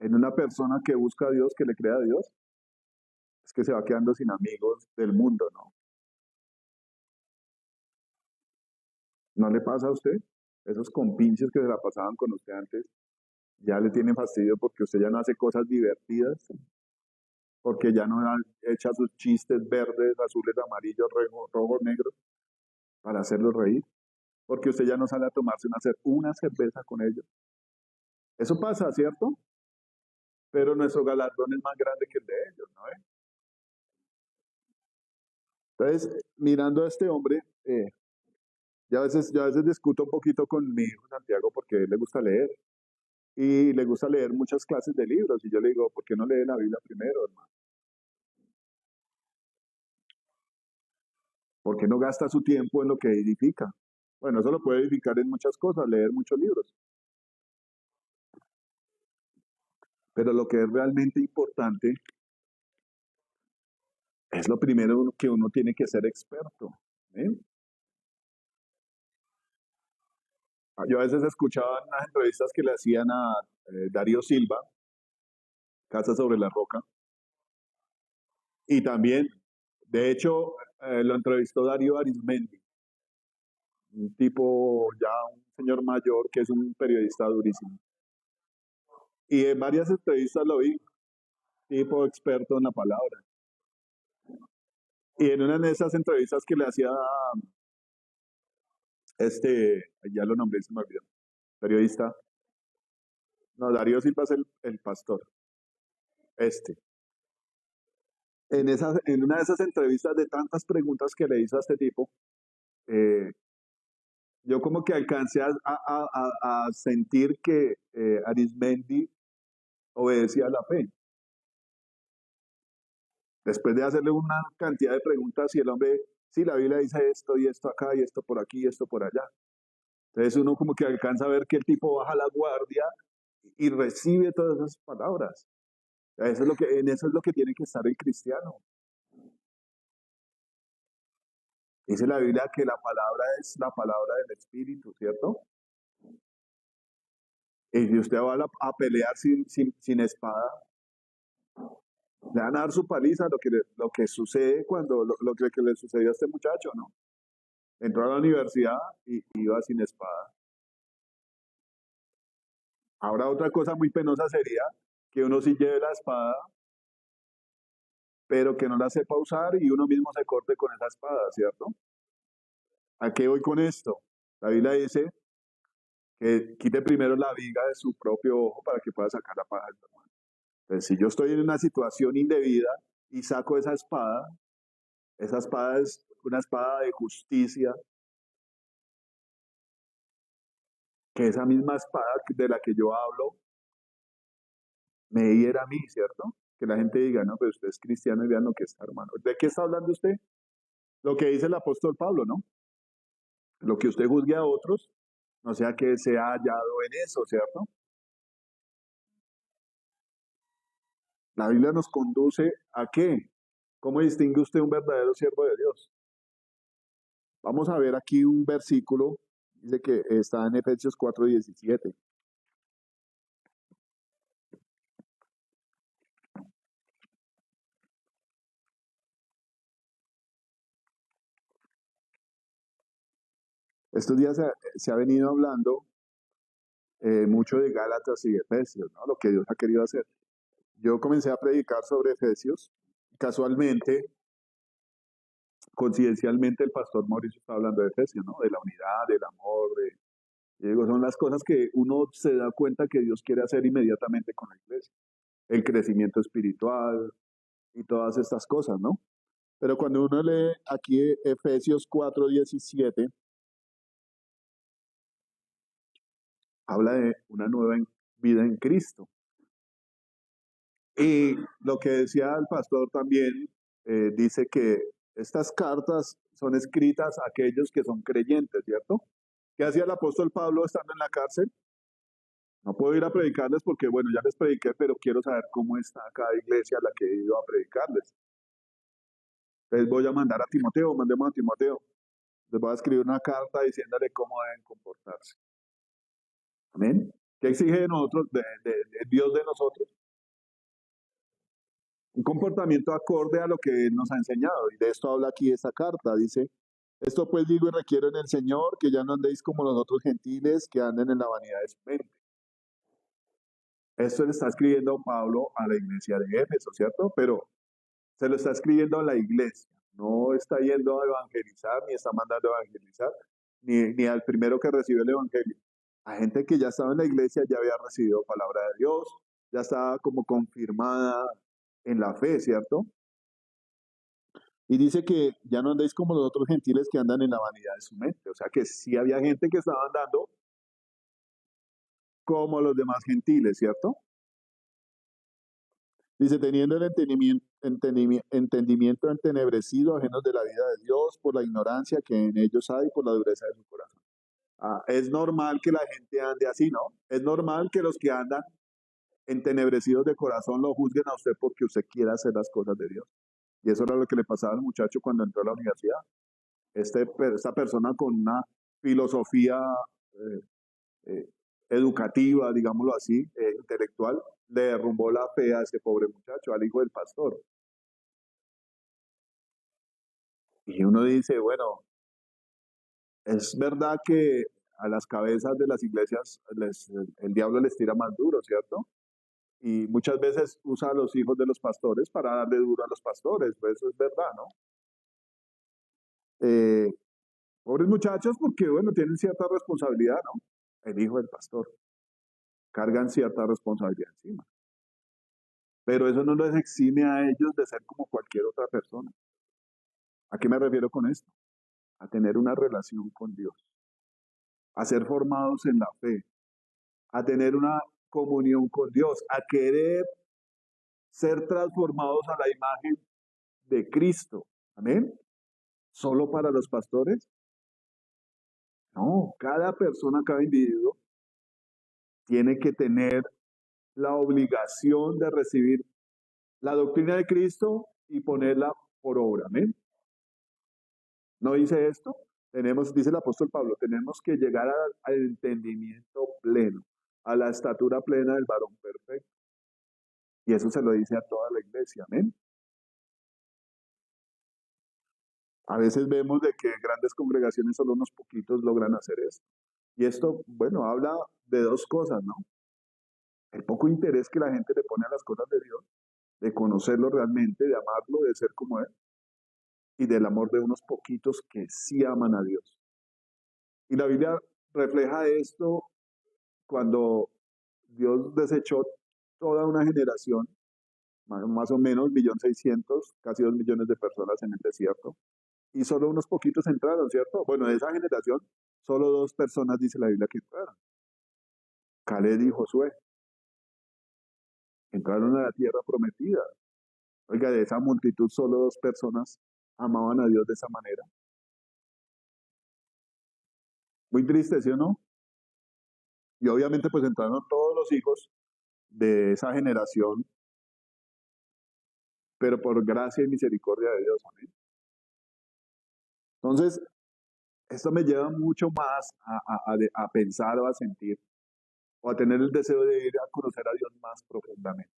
en una persona que busca a Dios, que le crea a Dios, es que se va quedando sin amigos del mundo, ¿no? ¿No le pasa a usted? Esos compinches que se la pasaban con usted antes, ya le tienen fastidio porque usted ya no hace cosas divertidas, porque ya no echa sus chistes verdes, azules, amarillos, rojos, negros, para hacerlos reír, porque usted ya no sale a tomarse una cerveza con ellos. Eso pasa, ¿cierto? Pero nuestro galardón es más grande que el de ellos, ¿no? Entonces, mirando a este hombre, yo a veces discuto un poquito con mi hijo Santiago porque a él le gusta leer y le gusta leer muchas clases de libros y yo le digo, ¿por qué no lee la Biblia primero, hermano? ¿Por qué no gasta su tiempo en lo que edifica? Bueno, eso lo puede edificar en muchas cosas, leer muchos libros, pero lo que es realmente importante es lo primero que uno tiene que ser experto. ¿Eh? Yo a veces escuchaba en unas entrevistas que le hacían a Darío Silva, Casa sobre la Roca, y también, de hecho, lo entrevistó Darío Arismendi. un tipo ya, un señor mayor que es un periodista durísimo. Y en varias entrevistas lo vi, tipo experto en la palabra. Y en una de esas entrevistas que le hacía ya lo nombré, se me olvidó, periodista, no, Darío Silva es el pastor, este. En una de esas entrevistas de tantas preguntas que le hizo a este tipo, eh, yo como que alcancé a sentir que Arismendi obedecía a la fe. Después de hacerle una cantidad de preguntas y el hombre, sí, la Biblia dice esto y esto acá y esto por aquí y esto por allá. Entonces uno como que alcanza a ver que el tipo baja la guardia y recibe todas esas palabras. En eso es lo que tiene que estar el cristiano. Dice la Biblia que la palabra es la palabra del Espíritu, ¿cierto? Y si usted va a pelear sin espada, le van a dar su paliza, lo que sucede que le sucedió a este muchacho, ¿no? Entró a la universidad y iba sin espada. Ahora otra cosa muy penosa sería que uno sí lleve la espada, pero que no la sepa usar y uno mismo se corte con esa espada, ¿cierto? ¿A qué voy con esto? La Biblia dice que quite primero la viga de su propio ojo para que pueda sacar la paja del hermano. Entonces, si yo estoy en una situación indebida y saco esa espada es una espada de justicia, que esa misma espada de la que yo hablo me hiera a mí, ¿cierto? Que la gente diga, no, pero usted es cristiano y vean lo que está, hermano. ¿De qué está hablando usted? Lo que dice el apóstol Pablo, ¿no? Lo que usted juzgue a otros, no sea que sea hallado en eso, ¿cierto? La Biblia nos conduce a qué? ¿Cómo distingue usted un verdadero siervo de Dios? Vamos a ver aquí un versículo, dice que está en Efesios 4:17. Estos días se ha venido hablando mucho de Gálatas y de Efesios, ¿no? Lo que Dios ha querido hacer. Yo comencé a predicar sobre Efesios. Casualmente, coincidencialmente, el pastor Mauricio está hablando de Efesios, ¿no? De la unidad, del amor, yo digo, son las cosas que uno se da cuenta que Dios quiere hacer inmediatamente con la iglesia. El crecimiento espiritual y todas estas cosas, ¿no? Pero cuando uno lee aquí Efesios 4:17, habla de una nueva vida en Cristo. Y lo que decía el pastor también, dice que estas cartas son escritas a aquellos que son creyentes, ¿cierto? ¿Qué hacía el apóstol Pablo estando en la cárcel? No puedo ir a predicarles porque, bueno, ya les prediqué, pero quiero saber cómo está cada iglesia a la que he ido a predicarles. Entonces voy a mandar a Timoteo, mandemos a Timoteo. Les voy a escribir una carta diciéndole cómo deben comportarse. Amén. ¿Qué exige de nosotros, de Dios de nosotros? Un comportamiento acorde a lo que Él nos ha enseñado. Y de esto habla aquí esta carta. Dice, esto pues digo y requiero en el Señor, que ya no andéis como los otros gentiles que anden en la vanidad de su mente. Esto le está escribiendo Pablo a la iglesia de Éfeso, ¿cierto? Pero se lo está escribiendo a la iglesia. No está yendo a evangelizar, ni está mandando a evangelizar, ni al primero que recibe el evangelio. A gente que ya estaba en la iglesia, ya había recibido palabra de Dios, ya estaba como confirmada en la fe, ¿cierto? Y dice que ya no andéis como los otros gentiles que andan en la vanidad de su mente. O sea que sí había gente que estaba andando como los demás gentiles, ¿cierto? Dice, teniendo el entendimiento entenebrecido, ajenos de la vida de Dios, por la ignorancia que en ellos hay, por la dureza de su corazón. Es normal que la gente ande así, ¿no? Es normal que los que andan entenebrecidos de corazón lo juzguen a usted porque usted quiere hacer las cosas de Dios. Y eso era lo que le pasaba al muchacho cuando entró a la universidad. Esta persona con una filosofía eh, eh, educativa, digámoslo así, intelectual, le derrumbó la fe a ese pobre muchacho, al hijo del pastor. Y uno dice, bueno, Es verdad que a las cabezas de las iglesias el diablo les tira más duro, ¿cierto? Y muchas veces usa a los hijos de los pastores para darle duro a los pastores, pues eso es verdad, ¿no? Eh, Pobres muchachos porque, bueno, tienen cierta responsabilidad, ¿no? El hijo del pastor, cargan cierta responsabilidad encima. Pero eso no les exime a ellos de ser como cualquier otra persona. ¿A qué me refiero con esto? A tener una relación con Dios, a ser formados en la fe, a tener una comunión con Dios, a querer ser transformados a la imagen de Cristo. Amén. ¿Solo para los pastores? No, cada persona, cada individuo tiene que tener la obligación de recibir la doctrina de Cristo y ponerla por obra. Amén. ¿No dice esto? Tenemos, dice el apóstol Pablo, tenemos que llegar al entendimiento pleno, a la estatura plena del varón perfecto. Y eso se lo dice a toda la iglesia. Amén. A veces vemos de que grandes congregaciones solo unos poquitos logran hacer esto. Y esto, bueno, habla de dos cosas, ¿no? El poco interés que la gente le pone a las cosas de Dios, de conocerlo realmente, de amarlo, de ser como Él, y del amor de unos poquitos que sí aman a Dios. Y la Biblia refleja esto cuando Dios desechó toda una generación, más o menos 1.600.000, casi 2 millones de personas en el desierto, y solo unos poquitos entraron, ¿cierto? Bueno, de esa generación, solo 2 personas dice la Biblia que entraron, Caleb y Josué, entraron a la tierra prometida. Oiga, de esa multitud solo 2 personas amaban a Dios de esa manera. Muy triste, ¿sí o no? Y obviamente pues entraron todos los hijos de esa generación, pero por gracia y misericordia de Dios. Amén. Entonces, esto me lleva mucho más a pensar o a sentir o a tener el deseo de ir a conocer a Dios más profundamente.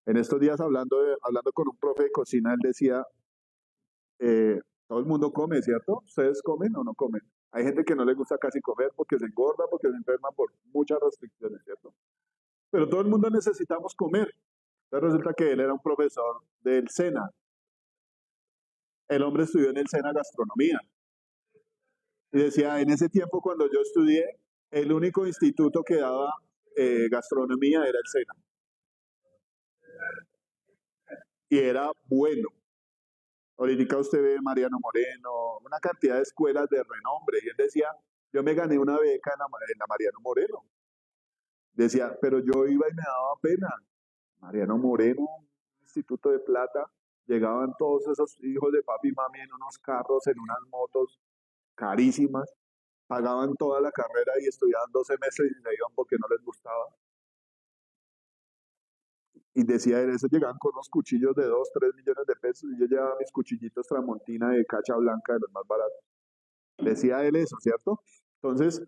En estos días hablando con un profe de cocina, él decía, todo el mundo come, ¿cierto? ¿Ustedes comen o no comen? Hay gente que no le gusta casi comer porque se engorda, porque se enferma por muchas restricciones, ¿cierto? Pero todo el mundo necesitamos comer. Entonces resulta que él era un profesor del SENA. El hombre estudió en el SENA gastronomía. Y decía, en ese tiempo cuando yo estudié, el único instituto que daba gastronomía era el SENA. Y era bueno. Ahorita usted ve Mariano Moreno, una cantidad de escuelas de renombre. Y él decía, yo me gané una beca en la Mariano Moreno. Decía, pero yo iba y me daba pena. Mariano Moreno, un instituto de plata, llegaban todos esos hijos de papi y mami en unos carros, en unas motos carísimas, pagaban toda la carrera y estudiaban 12 meses y se iban porque no les gustaba. Y decía él, eso llegaban con unos cuchillos de 2, 3 millones de pesos y yo llevaba mis cuchillitos Tramontina de cacha blanca de los más baratos. Decía él eso, ¿cierto? Entonces,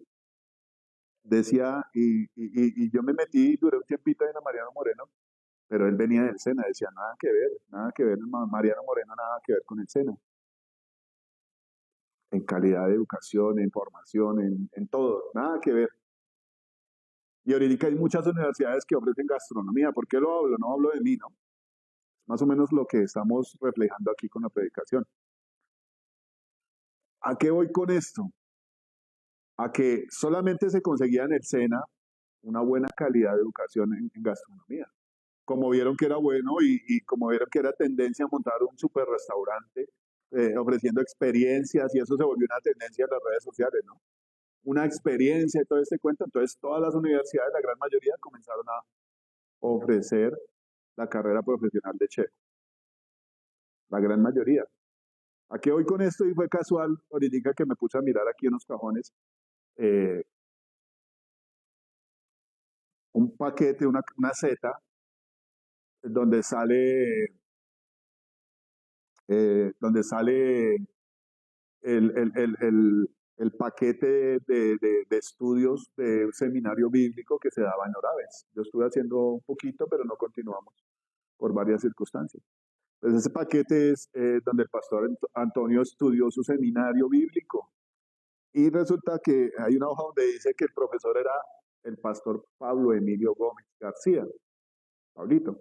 decía, y yo me metí, duré un tiempito en la Mariano Moreno, pero él venía del SENA, decía, nada que ver, Mariano Moreno, nada que ver con el SENA, en calidad de educación, en formación, en todo, nada que ver. Y ahorita hay muchas universidades que ofrecen gastronomía. ¿Por qué lo hablo? No hablo de mí, ¿no? Más o menos lo que estamos reflejando aquí con la predicación. ¿A qué voy con esto? A que solamente se conseguía en el SENA una buena calidad de educación en gastronomía. Como vieron que era bueno y como vieron que era tendencia a montar un super restaurante ofreciendo experiencias y eso se volvió una tendencia en las redes sociales, ¿no? Una experiencia y todo este cuento. Entonces todas las universidades, la gran mayoría, comenzaron a ofrecer la carrera profesional de chef. La gran mayoría. ¿A qué voy con esto? Y fue casual, ahorita que me puse a mirar aquí unos cajones, eh, un paquete, una seta, donde sale el paquete de estudios de un seminario bíblico que se daba en Oraves. Yo estuve haciendo un poquito, pero no continuamos por varias circunstancias. Entonces ese paquete es donde el pastor Antonio estudió su seminario bíblico. Y resulta que hay una hoja donde dice que el profesor era el pastor Pablo Emilio Gómez García, Pablito.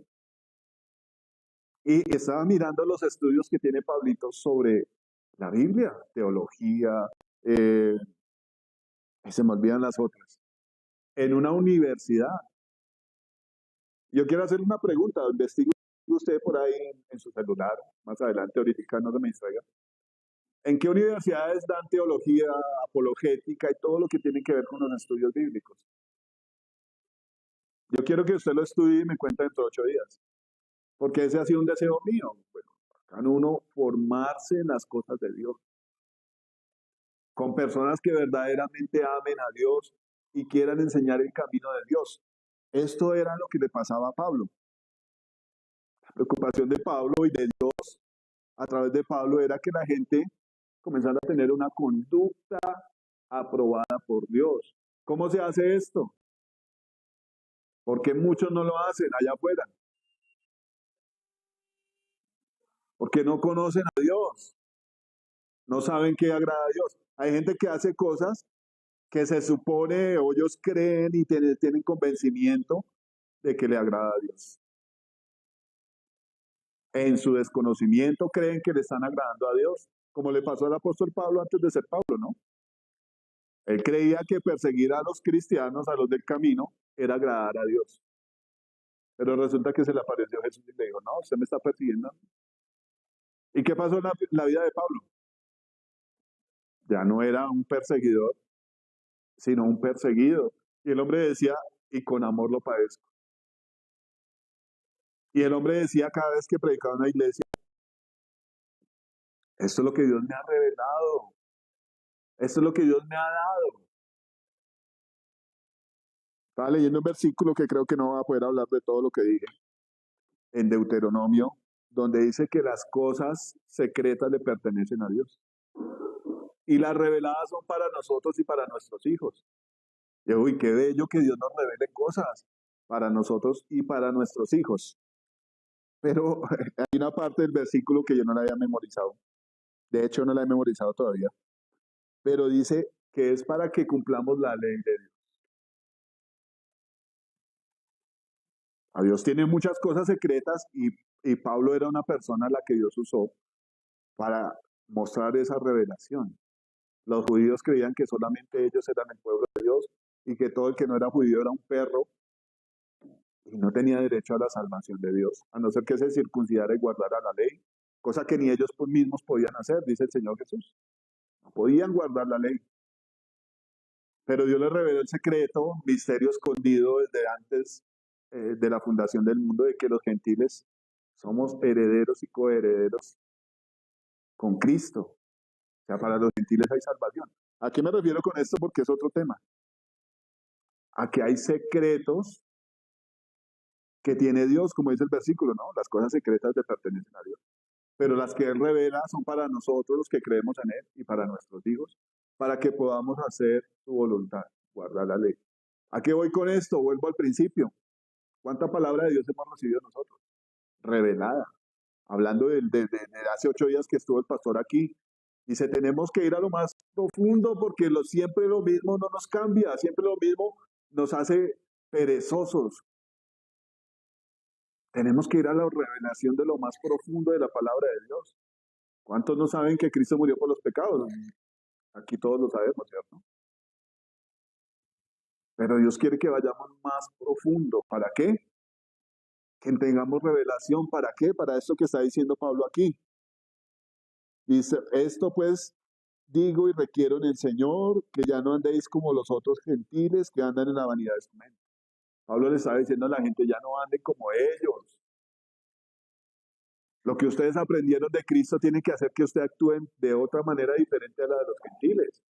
Y estaba mirando los estudios que tiene Pablito sobre la Biblia, teología, eh, y se me olvidan las otras, en una universidad. Yo quiero hacer una pregunta, investigue usted por ahí en su celular, más adelante, ahorita no se me distraiga. ¿En qué universidades dan teología, apologética y todo lo que tiene que ver con los estudios bíblicos? Yo quiero que usted lo estudie y me cuente dentro de 8 días, porque ese ha sido un deseo mío. Bueno, bacano uno formarse en las cosas de Dios, con personas que verdaderamente amen a Dios y quieran enseñar el camino de Dios. Esto era lo que le pasaba a Pablo. La preocupación de Pablo y de Dios a través de Pablo era que la gente comenzara a tener una conducta aprobada por Dios. ¿Cómo se hace esto? Porque muchos no lo hacen allá afuera, porque no conocen a Dios, no saben qué agrada a Dios. Hay gente que hace cosas que se supone o ellos creen y tienen convencimiento de que le agrada a Dios. En su desconocimiento creen que le están agradando a Dios, como le pasó al apóstol Pablo antes de ser Pablo, ¿no? Él creía que perseguir a los cristianos, a los del camino, era agradar a Dios. Pero resulta que se le apareció Jesús y le dijo, no, usted me está persiguiendo. ¿Y qué pasó en la vida de Pablo? Ya no era un perseguidor, sino un perseguido. Y el hombre decía, y con amor lo padezco. Y el hombre decía cada vez que predicaba en una iglesia, esto es lo que Dios me ha revelado, esto es lo que Dios me ha dado. Estaba leyendo un versículo que creo que no va a poder hablar de todo lo que dije, en Deuteronomio, donde dice que las cosas secretas le pertenecen a Dios. Y las reveladas son para nosotros y para nuestros hijos. Y uy, qué bello que Dios nos revele cosas para nosotros y para nuestros hijos. Pero hay una parte del versículo que yo no la había memorizado. De hecho, no la he memorizado todavía. Pero dice que es para que cumplamos la ley de Dios. A Dios tiene muchas cosas secretas y Pablo era una persona a la que Dios usó para mostrar esa revelación. Los judíos creían que solamente ellos eran el pueblo de Dios y que todo el que no era judío era un perro y no tenía derecho a la salvación de Dios, a no ser que se circuncidara y guardara la ley, cosa que ni ellos mismos podían hacer, dice el Señor Jesús. No podían guardar la ley. Pero Dios les reveló el secreto, misterio escondido desde antes de la fundación del mundo, de que los gentiles somos herederos y coherederos con Cristo. O sea, para los gentiles hay salvación. ¿A qué me refiero con esto? Porque es otro tema. A que hay secretos que tiene Dios, como dice el versículo, ¿no? Las cosas secretas le pertenecen a Dios. Pero las que Él revela son para nosotros los que creemos en Él y para nuestros hijos, para que podamos hacer su voluntad, guardar la ley. ¿A qué voy con esto? Vuelvo al principio. ¿Cuánta palabra de Dios hemos recibido nosotros? Revelada. Hablando de hace 8 días que estuvo el pastor aquí. Dice, tenemos que ir a lo más profundo porque siempre lo mismo no nos cambia, siempre lo mismo nos hace perezosos. Tenemos que ir a la revelación de lo más profundo de la palabra de Dios. ¿Cuántos no saben que Cristo murió por los pecados? Aquí todos lo sabemos, ¿cierto? Pero Dios quiere que vayamos más profundo. ¿Para qué? Que tengamos revelación. ¿Para qué? Para esto que está diciendo Pablo aquí. Dice, esto pues digo y requiero en el Señor, que ya no andéis como los otros gentiles que andan en la vanidad de su mente. Pablo le está diciendo a la gente, ya no anden como ellos. Lo que ustedes aprendieron de Cristo tiene que hacer que ustedes actúen de otra manera diferente a la de los gentiles.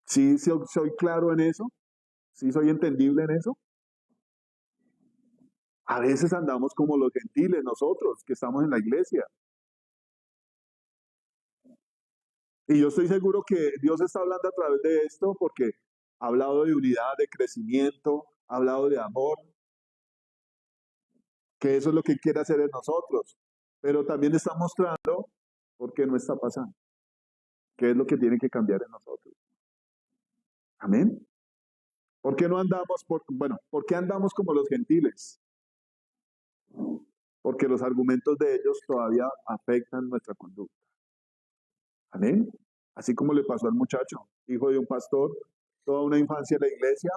¿Sí soy claro en eso? ¿Sí soy entendible en eso? A veces andamos como los gentiles nosotros, que estamos en la iglesia. Y yo estoy seguro que Dios está hablando a través de esto porque ha hablado de unidad, de crecimiento, ha hablado de amor, que eso es lo que quiere hacer en nosotros. Pero también está mostrando por qué no está pasando. ¿Qué es lo que tiene que cambiar en nosotros? Amén. ¿Por qué no andamos, por qué andamos como los gentiles? Porque los argumentos de ellos todavía afectan nuestra conducta. Amén. Así como le pasó al muchacho, hijo de un pastor, toda una infancia en la iglesia,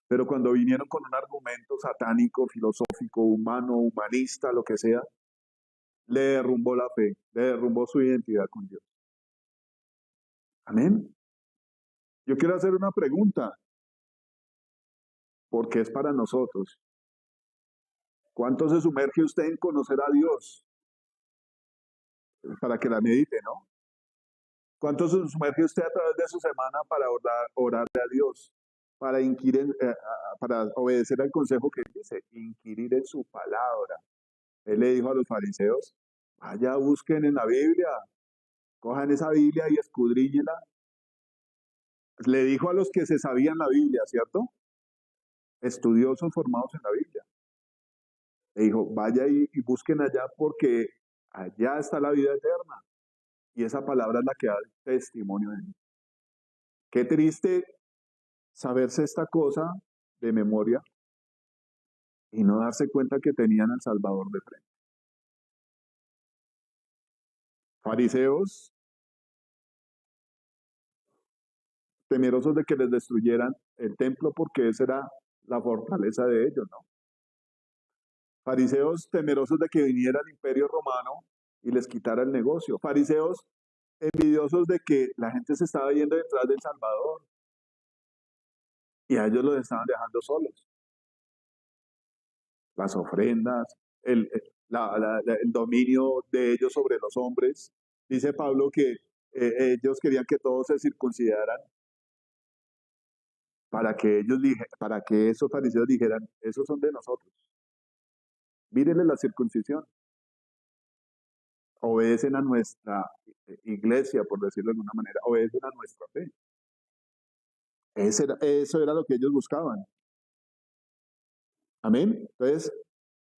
pero cuando vinieron con un argumento satánico, filosófico, humano, humanista, lo que sea, le derrumbó la fe, le derrumbó su identidad con Dios. Amén. Yo quiero hacer una pregunta, porque es para nosotros. ¿Cuánto se sumerge usted en conocer a Dios? Para que la medite, ¿no? ¿Cuánto se sumerge usted a través de su semana para orarle a Dios? Para para obedecer al consejo que dice, inquirir en su palabra. Él le dijo a los fariseos, vaya, busquen en la Biblia, cojan esa Biblia y escudriñela. Le dijo a los que se sabían la Biblia, ¿cierto? Estudiosos formados en la Biblia. Le dijo, vaya y busquen allá porque allá está la vida eterna. Y esa palabra es la que da testimonio de mí. Qué triste saberse esta cosa de memoria y no darse cuenta que tenían al Salvador de frente. Fariseos, temerosos de que les destruyeran el templo porque esa era la fortaleza de ellos, ¿no? Fariseos temerosos de que viniera el imperio romano y les quitara el negocio. Fariseos envidiosos de que la gente se estaba yendo detrás del Salvador y a ellos los estaban dejando solos. Las ofrendas, el dominio de ellos sobre los hombres. Dice Pablo que ellos querían que todos se circuncidaran para que esos fariseos dijeran, esos son de nosotros. Mírenle la circuncisión. Obedecen a nuestra iglesia, por decirlo de alguna manera, obedecen a nuestra fe. Eso era lo que ellos buscaban. Amén. Entonces,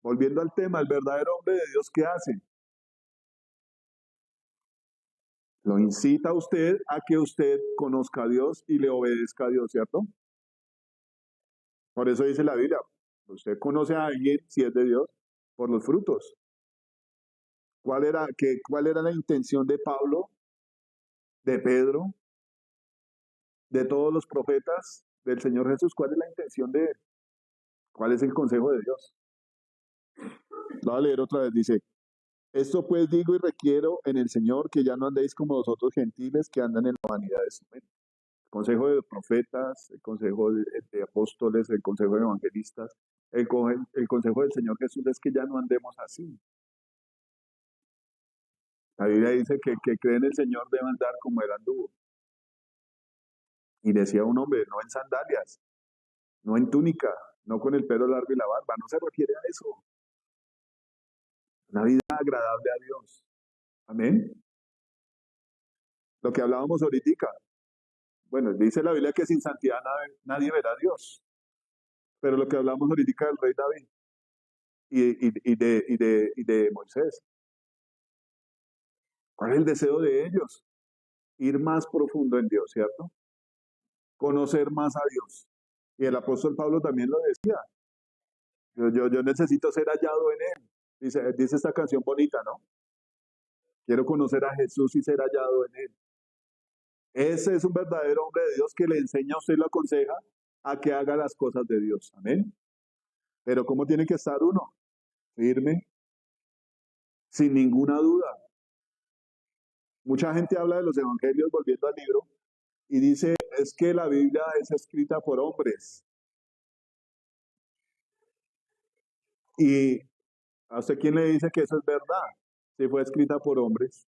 volviendo al tema, el verdadero hombre de Dios, ¿qué hace? Lo incita a usted a que usted conozca a Dios y le obedezca a Dios, ¿cierto? Por eso dice la Biblia, usted conoce a alguien, si es de Dios, por los frutos. ¿Cuál era la intención de Pablo, de Pedro, de todos los profetas, del Señor Jesús? ¿Cuál es la intención de él? ¿Cuál es el consejo de Dios? Lo voy a leer otra vez, dice, esto pues digo y requiero en el Señor que ya no andéis como los otros gentiles que andan en la vanidad de su mente. El consejo de profetas, el consejo de apóstoles, el consejo de evangelistas, el consejo del Señor Jesús es que ya no andemos así. La Biblia dice que cree en el Señor debe andar como él anduvo. Y decía un hombre, no en sandalias, no en túnica, no con el pelo largo y la barba, no se refiere a eso. Una vida agradable a Dios. Amén. Lo que hablábamos ahorita. Bueno, dice la Biblia que sin santidad nadie verá a Dios. Pero lo que hablamos ahorita del rey David y de Moisés. ¿Cuál es el deseo de ellos? Ir más profundo en Dios, ¿cierto? Conocer más a Dios. Y el apóstol Pablo también lo decía. Yo necesito ser hallado en Él. Dice esta canción bonita, ¿no? Quiero conocer a Jesús y ser hallado en Él. Ese es un verdadero hombre de Dios que le enseña a usted y lo aconseja a que haga las cosas de Dios. Amén. Pero ¿cómo tiene que estar uno? Firme, sin ninguna duda. Mucha gente habla de los evangelios volviendo al libro y dice, es que la Biblia es escrita por hombres. ¿Y a usted quién le dice que eso es verdad? Si fue escrita por hombres.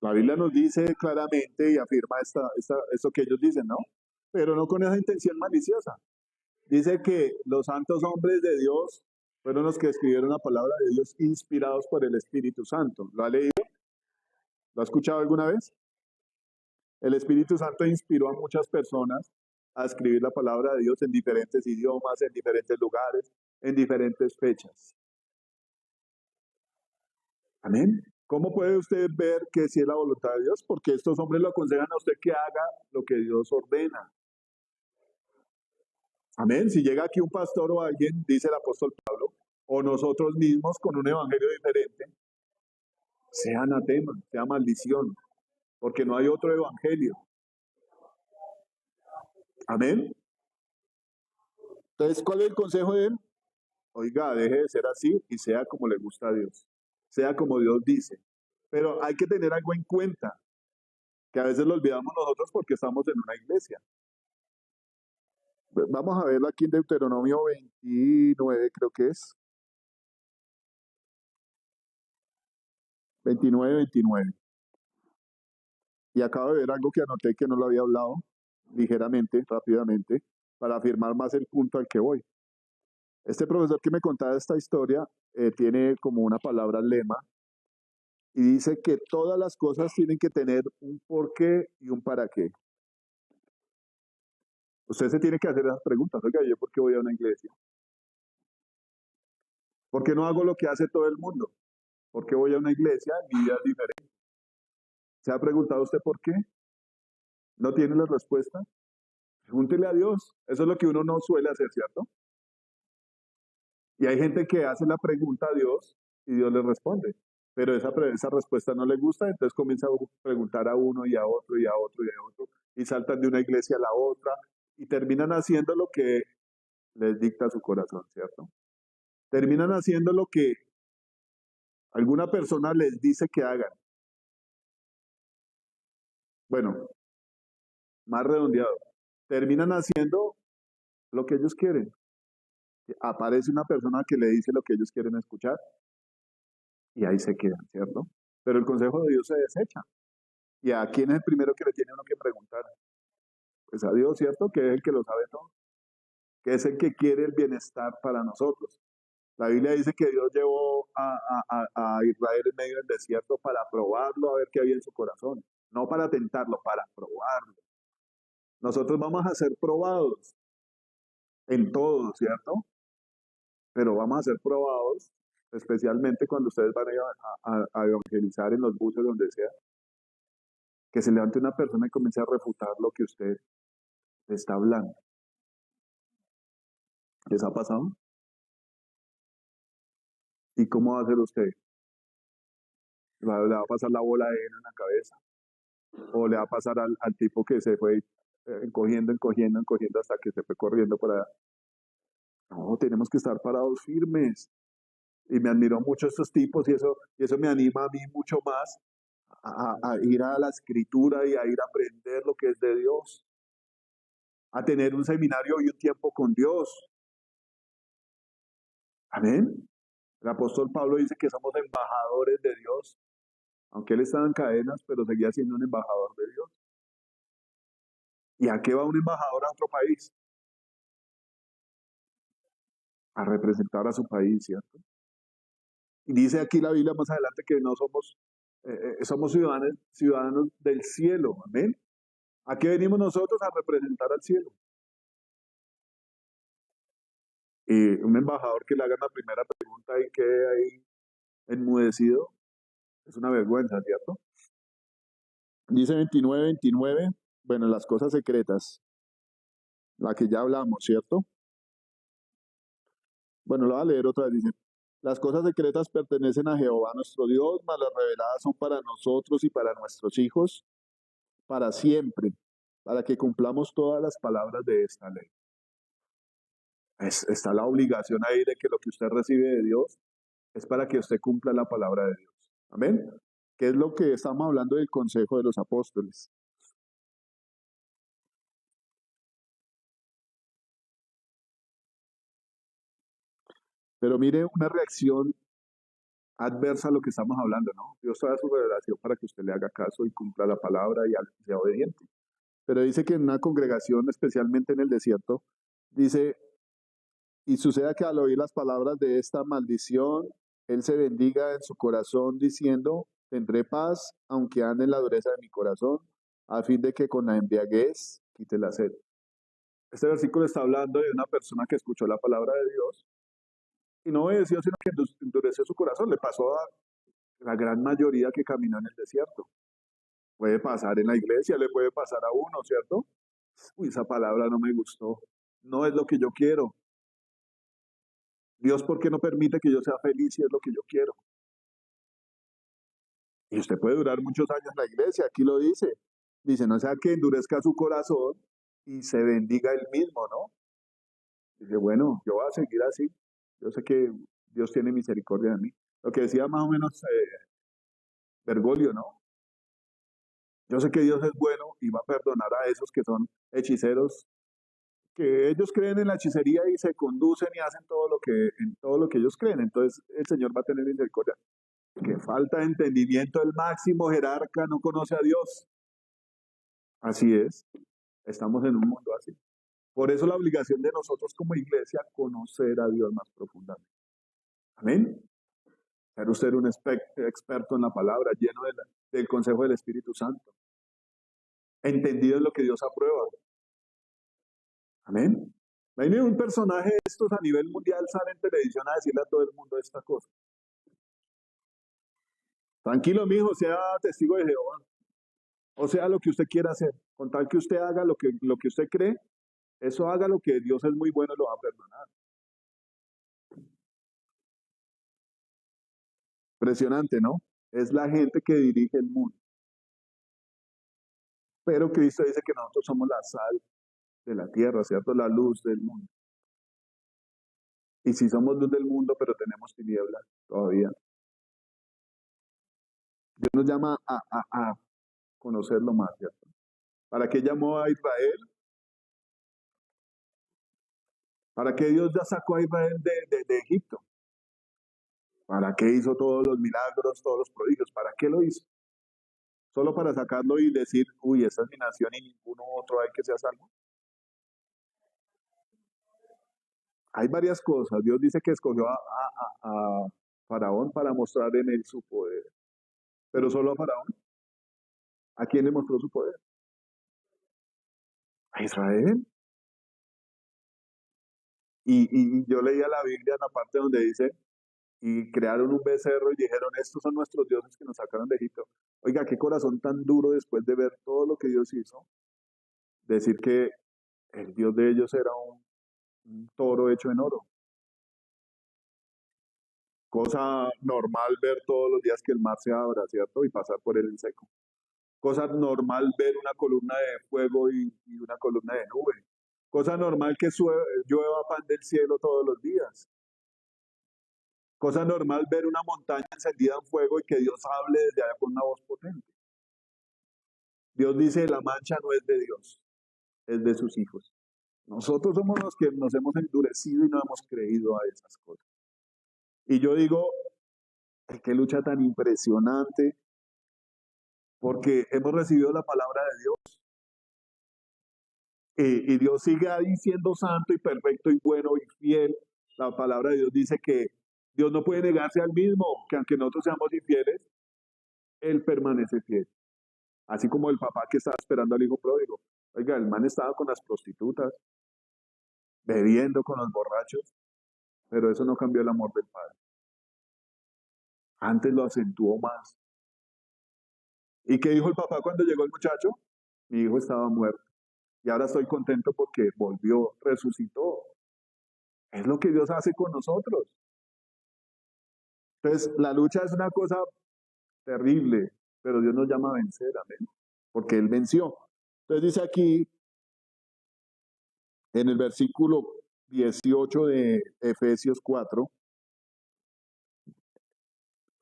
La Biblia nos dice claramente y afirma esto que ellos dicen, ¿no? Pero no con esa intención maliciosa. Dice que los santos hombres de Dios fueron los que escribieron la palabra de Dios inspirados por el Espíritu Santo. ¿Lo ha leído? ¿Lo ha escuchado alguna vez? El Espíritu Santo inspiró a muchas personas a escribir la palabra de Dios en diferentes idiomas, en diferentes lugares, en diferentes fechas. Amén. ¿Cómo puede usted ver que si es la voluntad de Dios? Porque estos hombres lo aconsejan a usted que haga lo que Dios ordena. Amén. Si llega aquí un pastor o alguien, dice el apóstol Pablo, o nosotros mismos con un evangelio diferente, sea anatema, sea maldición, porque no hay otro evangelio. Amén. Entonces, ¿cuál es el consejo de él? Oiga, deje de ser así y sea como le gusta a Dios. Sea como Dios dice. Pero hay que tener algo en cuenta, que a veces lo olvidamos nosotros porque estamos en una iglesia. Vamos a verlo aquí en Deuteronomio 29, creo que es. 29. Y acabo de ver algo que anoté que no lo había hablado ligeramente, rápidamente, para afirmar más el punto al que voy. Este profesor que me contaba esta historia tiene como una palabra lema y dice que todas las cosas tienen que tener un porqué y un para qué. Usted se tiene que hacer esas preguntas. Oiga, ¿yo por qué voy a una iglesia? ¿Por qué no hago lo que hace todo el mundo? ¿Por qué voy a una iglesia? Mi vida es diferente. ¿Se ha preguntado usted por qué? ¿No tiene la respuesta? Pregúntele a Dios. Eso es lo que uno no suele hacer, ¿cierto? Y hay gente que hace la pregunta a Dios y Dios le responde. Pero esa respuesta no le gusta, entonces comienza a preguntar a uno y a otro y a otro y a otro. Y saltan de una iglesia a la otra y terminan haciendo lo que les dicta su corazón, ¿cierto? Terminan haciendo lo que alguna persona les dice que hagan. Bueno, más redondeado. Terminan haciendo lo que ellos quieren. Aparece una persona que le dice lo que ellos quieren escuchar y ahí se quedan, ¿cierto? Pero el consejo de Dios se desecha. ¿Y a quién es el primero que le tiene uno que preguntar? Pues a Dios, ¿cierto? Que es el que lo sabe todo, que es el que quiere el bienestar para nosotros. La Biblia dice que Dios llevó a Israel en medio del desierto para probarlo, a ver qué había en su corazón. No para tentarlo, para probarlo. Nosotros vamos a ser probados en todo, ¿cierto? Pero vamos a ser probados, especialmente cuando ustedes van a evangelizar en los buses, donde sea, que se levante una persona y comience a refutar lo que usted está hablando. ¿Les ha pasado? ¿Y cómo va a hacer usted? ¿Le va a pasar la bola de heno en la cabeza? ¿O le va a pasar al tipo que se fue encogiendo hasta que se fue corriendo para allá? No, tenemos que estar parados firmes. Y me admiró mucho estos tipos y eso me anima a mí mucho más a ir a la escritura y a ir a aprender lo que es de Dios, a tener un seminario y un tiempo con Dios. Amén. El apóstol Pablo dice que somos embajadores de Dios, aunque él estaba en cadenas, pero seguía siendo un embajador de Dios. ¿Y a qué va un embajador a otro país? A representar a su país, ¿cierto? Y dice aquí la Biblia más adelante que no somos, somos ciudadanos del cielo, amén. ¿A qué venimos nosotros? A representar al cielo. Y un embajador que le haga la primera pregunta y quede ahí enmudecido, es una vergüenza, ¿cierto? Dice 29, bueno, las cosas secretas, la que ya hablamos, ¿cierto? Bueno, lo voy a leer otra vez, dice, las cosas secretas pertenecen a Jehová nuestro Dios, mas las reveladas son para nosotros y para nuestros hijos, para siempre, para que cumplamos todas las palabras de esta ley. Está la obligación ahí de que lo que usted recibe de Dios es para que usted cumpla la palabra de Dios. Amén. ¿Qué es lo que estamos hablando del consejo de los apóstoles? Pero mire una reacción adversa a lo que estamos hablando, ¿no? Dios da su revelación para que usted le haga caso y cumpla la palabra y sea obediente. Pero dice que en una congregación, especialmente en el desierto, dice, y suceda que al oír las palabras de esta maldición, él se bendiga en su corazón diciendo, tendré paz, aunque ande en la dureza de mi corazón, a fin de que con la embriaguez quite la sed. Este versículo está hablando de una persona que escuchó la palabra de Dios y no obedeció, sino que endureció su corazón. Le pasó la gran mayoría que caminó en el desierto. Puede pasar en la iglesia, le puede pasar a uno, ¿cierto? Uy, esa palabra no me gustó. No es lo que yo quiero. Dios, ¿por qué no permite que yo sea feliz si es lo que yo quiero? Y usted puede durar muchos años en la iglesia, aquí lo dice. Dice, no sea que endurezca su corazón y se bendiga él mismo, ¿no? Dice, bueno, yo voy a seguir así. Yo sé que Dios tiene misericordia de mí. Lo que decía más o menos Bergoglio, ¿no? Yo sé que Dios es bueno y va a perdonar a esos que son hechiceros, que ellos creen en la hechicería y se conducen y hacen en todo lo que ellos creen. Entonces el Señor va a tener misericordia. Que falta de entendimiento, el máximo jerarca no conoce a Dios. Así es, estamos en un mundo así. Por eso la obligación de nosotros como iglesia, conocer a Dios más profundamente. Amén. Ser usted un experto en la palabra, lleno del consejo del Espíritu Santo. Entendido en lo que Dios aprueba. Amén. Imagínate un personaje de estos a nivel mundial sale en televisión a decirle a todo el mundo esta cosa. Tranquilo, mijo, sea testigo de Jehová. O sea, lo que usted quiera hacer. Con tal que usted haga lo que usted cree, eso haga lo que Dios es muy bueno y lo va a perdonar. Impresionante, ¿no? Es la gente que dirige el mundo. Pero Cristo dice que nosotros somos la sal de la tierra, ¿cierto? La luz del mundo. Y si somos luz del mundo, pero tenemos tinieblas todavía. Dios nos llama a conocerlo más, ¿cierto? ¿Para qué llamó a Israel? ¿Para qué Dios ya sacó a Israel de Egipto? ¿Para qué hizo todos los milagros, todos los prodigios? ¿Para qué lo hizo? ¿Solo para sacarlo y decir, uy, esta es mi nación y ninguno otro hay que sea salvo? Hay varias cosas. Dios dice que escogió a Faraón para mostrar en él su poder. Pero solo a Faraón. ¿A quién le mostró su poder? A Israel. Y yo leía la Biblia en la parte donde dice, y crearon un becerro y dijeron, estos son nuestros dioses que nos sacaron de Egipto. Oiga, qué corazón tan duro después de ver todo lo que Dios hizo, decir que el Dios de ellos era un toro hecho en oro. Cosa normal ver todos los días que el mar se abra, ¿cierto? Y pasar por él en seco. Cosa normal ver una columna de fuego y una columna de nube. Cosa normal que llueva pan del cielo todos los días. Cosa normal ver una montaña encendida en fuego y que Dios hable desde allá con una voz potente. Dios dice, la mancha no es de Dios, es de sus hijos. Nosotros somos los que nos hemos endurecido y no hemos creído a esas cosas. Y yo digo, qué lucha tan impresionante, porque hemos recibido la palabra de Dios. Y Dios sigue ahí siendo santo y perfecto y bueno y fiel. La palabra de Dios dice que Dios no puede negarse al mismo, que aunque nosotros seamos infieles, Él permanece fiel. Así como el papá que estaba esperando al hijo pródigo. Oiga, el man estaba con las prostitutas, bebiendo con los borrachos, pero eso no cambió el amor del padre. Antes lo acentuó más. ¿Y qué dijo el papá cuando llegó el muchacho? Mi hijo estaba muerto. Y ahora estoy contento porque volvió, resucitó. Es lo que Dios hace con nosotros. Entonces, la lucha es una cosa terrible, pero Dios nos llama a vencer, amén. Porque Él venció. Entonces dice aquí, en el versículo 18 de Efesios 4,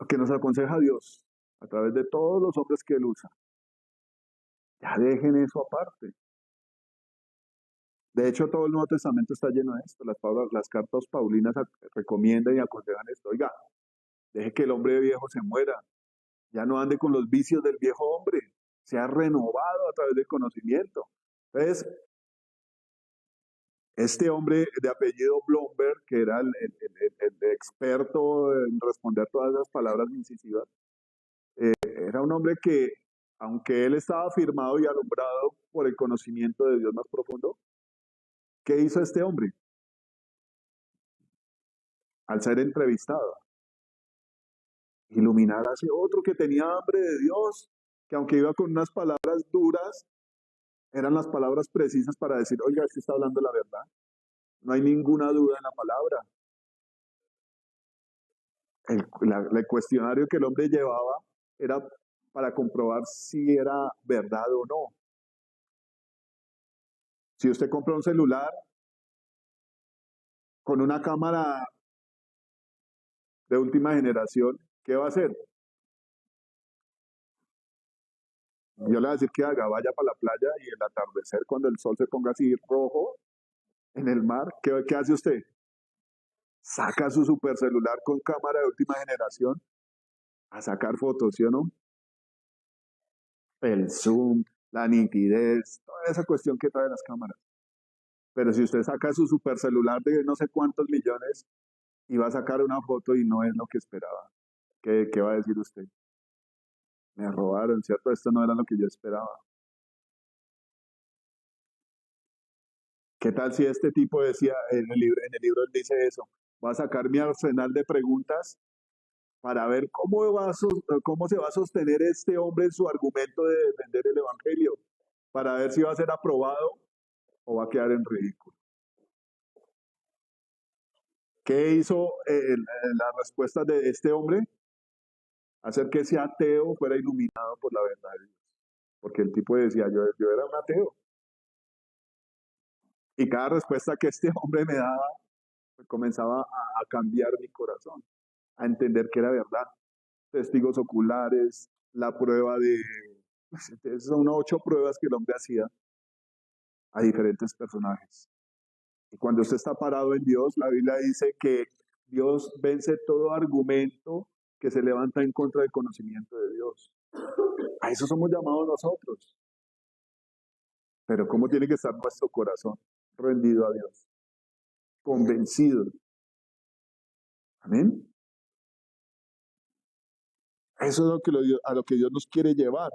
que nos aconseja Dios a través de todos los hombres que Él usa. Ya dejen eso aparte. De hecho, todo el Nuevo Testamento está lleno de esto. Las cartas paulinas recomiendan y aconsejan esto. Oiga, deje que el hombre viejo se muera. Ya no ande con los vicios del viejo hombre. Sea renovado a través del conocimiento. Entonces, este hombre de apellido Blomberg, que era el experto en responder todas las palabras incisivas, era un hombre que, aunque él estaba firmado y alumbrado por el conocimiento de Dios más profundo, ¿qué hizo este hombre? Al ser entrevistado, Iluminar a ese otro que tenía hambre de Dios, que aunque iba con unas palabras duras, eran las palabras precisas para decir, oiga, este está hablando la verdad. No hay ninguna duda en la palabra. El cuestionario que el hombre llevaba era para comprobar si era verdad o no. Si usted compra un celular con una cámara de última generación, ¿qué va a hacer? Yo le voy a decir que haga, vaya para la playa y el atardecer, cuando el sol se ponga así rojo en el mar, ¿qué hace usted? Saca su super celular con cámara de última generación a sacar fotos, ¿sí o no? El zoom, la nitidez, toda esa cuestión que trae las cámaras. Pero si usted saca su super celular de no sé cuántos millones y va a sacar una foto y no es lo que esperaba, ¿qué va a decir usted? Me robaron, ¿cierto? Esto no era lo que yo esperaba. ¿Qué tal si este tipo decía, en el libro él dice eso, va a sacar mi arsenal de preguntas para ver cómo se va a sostener este hombre en su argumento de defender el evangelio, para ver si va a ser aprobado o va a quedar en ridículo? ¿Qué hizo la respuesta de este hombre? Hacer que ese ateo fuera iluminado por la verdad de Dios. Porque el tipo decía, yo era un ateo. Y cada respuesta que este hombre me daba, pues comenzaba a cambiar mi corazón, a entender que era verdad. Testigos oculares, la prueba de... Son 8 pruebas que el hombre hacía a diferentes personajes. Y cuando usted está parado en Dios, la Biblia dice que Dios vence todo argumento que se levanta en contra del conocimiento de Dios. A eso somos llamados nosotros. Pero ¿cómo tiene que estar nuestro corazón? Rendido a Dios, convencido. Amén. Eso es a lo que Dios nos quiere llevar.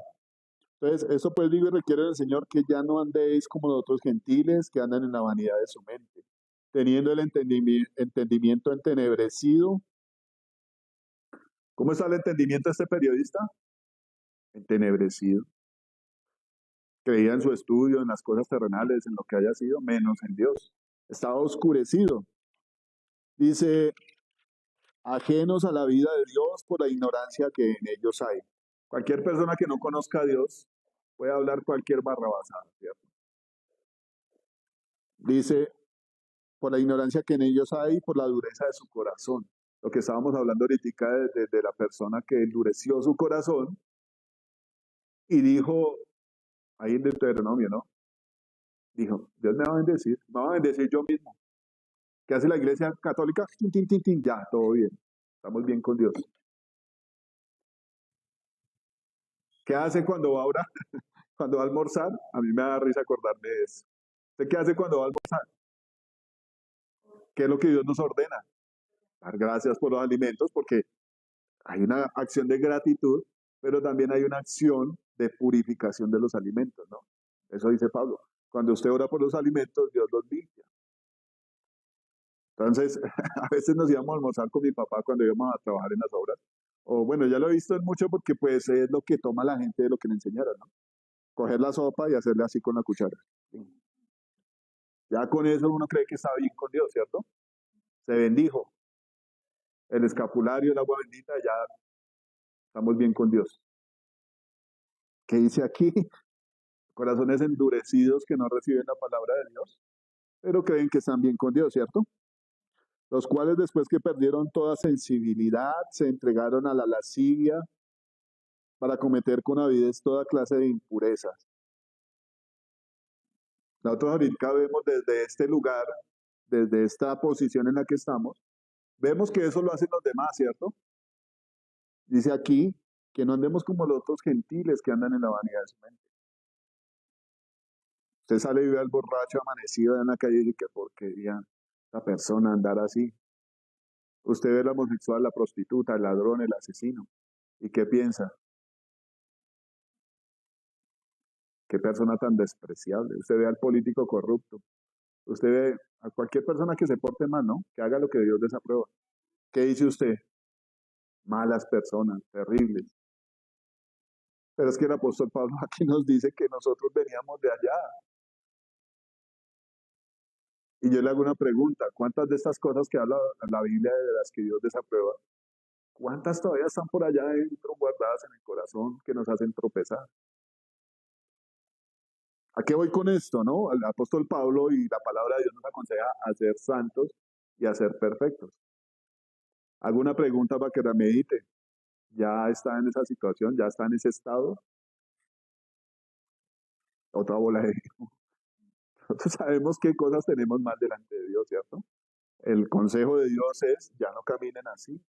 Entonces, eso pues digo y requiere del Señor que ya no andéis como los otros gentiles que andan en la vanidad de su mente, teniendo el entendimiento entenebrecido. ¿Cómo está el entendimiento de este periodista? Entenebrecido. Creía en su estudio, en las cosas terrenales, en lo que haya sido, menos en Dios. Estaba oscurecido. Dice, ajenos a la vida de Dios por la ignorancia que en ellos hay. Cualquier persona que no conozca a Dios puede hablar cualquier barrabasada, ¿cierto? Dice, por la ignorancia que en ellos hay y por la dureza de su corazón. Lo que estábamos hablando ahorita de la persona que endureció su corazón y dijo, ahí en Deuteronomio, ¿no? Dijo, Dios me va a bendecir yo mismo. ¿Qué hace la iglesia católica? Tin, tin, tin, tin, ya, todo bien. Estamos bien con Dios. ¿Qué hace cuando va a orar? Cuando va a almorzar? A mí me da risa acordarme de eso. ¿Usted qué hace cuando va a almorzar? ¿Qué es lo que Dios nos ordena? Dar gracias por los alimentos, porque hay una acción de gratitud, pero también hay una acción de purificación de los alimentos, ¿no? Eso dice Pablo. Cuando usted ora por los alimentos, Dios los limpia. Entonces, a veces nos íbamos a almorzar con mi papá cuando íbamos a trabajar en las obras. O bueno, ya lo he visto en mucho porque pues es lo que toma la gente de lo que le enseñaron, ¿no? Coger la sopa y hacerle así con la cuchara. Ya con eso uno cree que está bien con Dios, ¿cierto? Se bendijo. El escapulario, el agua bendita, ya estamos bien con Dios. ¿Qué dice aquí? Corazones endurecidos que no reciben la palabra de Dios, pero creen que están bien con Dios, ¿cierto? Los cuales después que perdieron toda sensibilidad, se entregaron a la lascivia para cometer con avidez toda clase de impurezas. Nosotros ahorita vemos desde este lugar, desde esta posición en la que estamos, vemos que eso lo hacen los demás, ¿cierto? Dice aquí que no andemos como los otros gentiles que andan en la vanidad de su mente. Usted sale y ve al borracho amanecido en la calle y dice, qué porquería la persona andar así. Usted ve al homosexual, la prostituta, el ladrón, el asesino. ¿Y qué piensa? Qué persona tan despreciable. Usted ve al político corrupto. Usted ve a cualquier persona que se porte mal, ¿no? Que haga lo que Dios desaprueba. ¿Qué dice usted? malas personas, terribles. Pero es que el apóstol Pablo aquí nos dice que nosotros veníamos de allá. Y yo le hago una pregunta, ¿cuántas de estas cosas que habla la Biblia de las que Dios desaprueba, cuántas todavía están por allá adentro guardadas en el corazón que nos hacen tropezar? ¿A qué voy con esto, no? El apóstol Pablo y la palabra de Dios nos aconseja a ser santos y a ser perfectos. ¿Alguna pregunta para que la medite? ¿Ya está en esa situación? ¿Ya está en ese estado? Otra bola de... Nosotros sabemos qué cosas tenemos mal delante de Dios, ¿cierto? El consejo de Dios es, ya no caminen así.